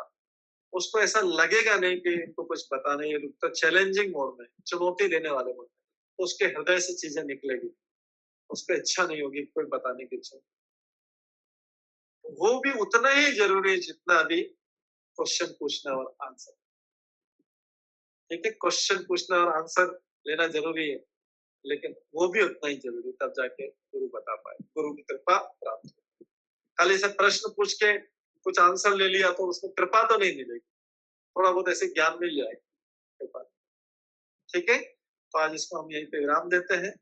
उसको ऐसा लगेगा नहीं कि इनको कुछ पता नहीं है, तो चैलेंजिंग मोड में, चुनौती देने वाले मोड में, तो उसके हृदय से चीजें निकलेगी, उसको इच्छा नहीं होगी कोई बताने की इच्छा। वो भी उतना ही जरूरी है जितना अभी क्वेश्चन पूछना और आंसर। ठीक है, क्वेश्चन पूछना और आंसर लेना जरूरी है, लेकिन वो भी उतना ही जरूरी, तब जाके गुरु बता पाए, गुरु की कृपा प्राप्त हो। खाली से प्रश्न पूछ के कुछ आंसर ले लिया तो उसको कृपा तो नहीं मिलेगी, थोड़ा बहुत ऐसे ज्ञान मिल जाए कृपा। ठीक है, तो आज इसको हम यहीं पे विराम देते हैं।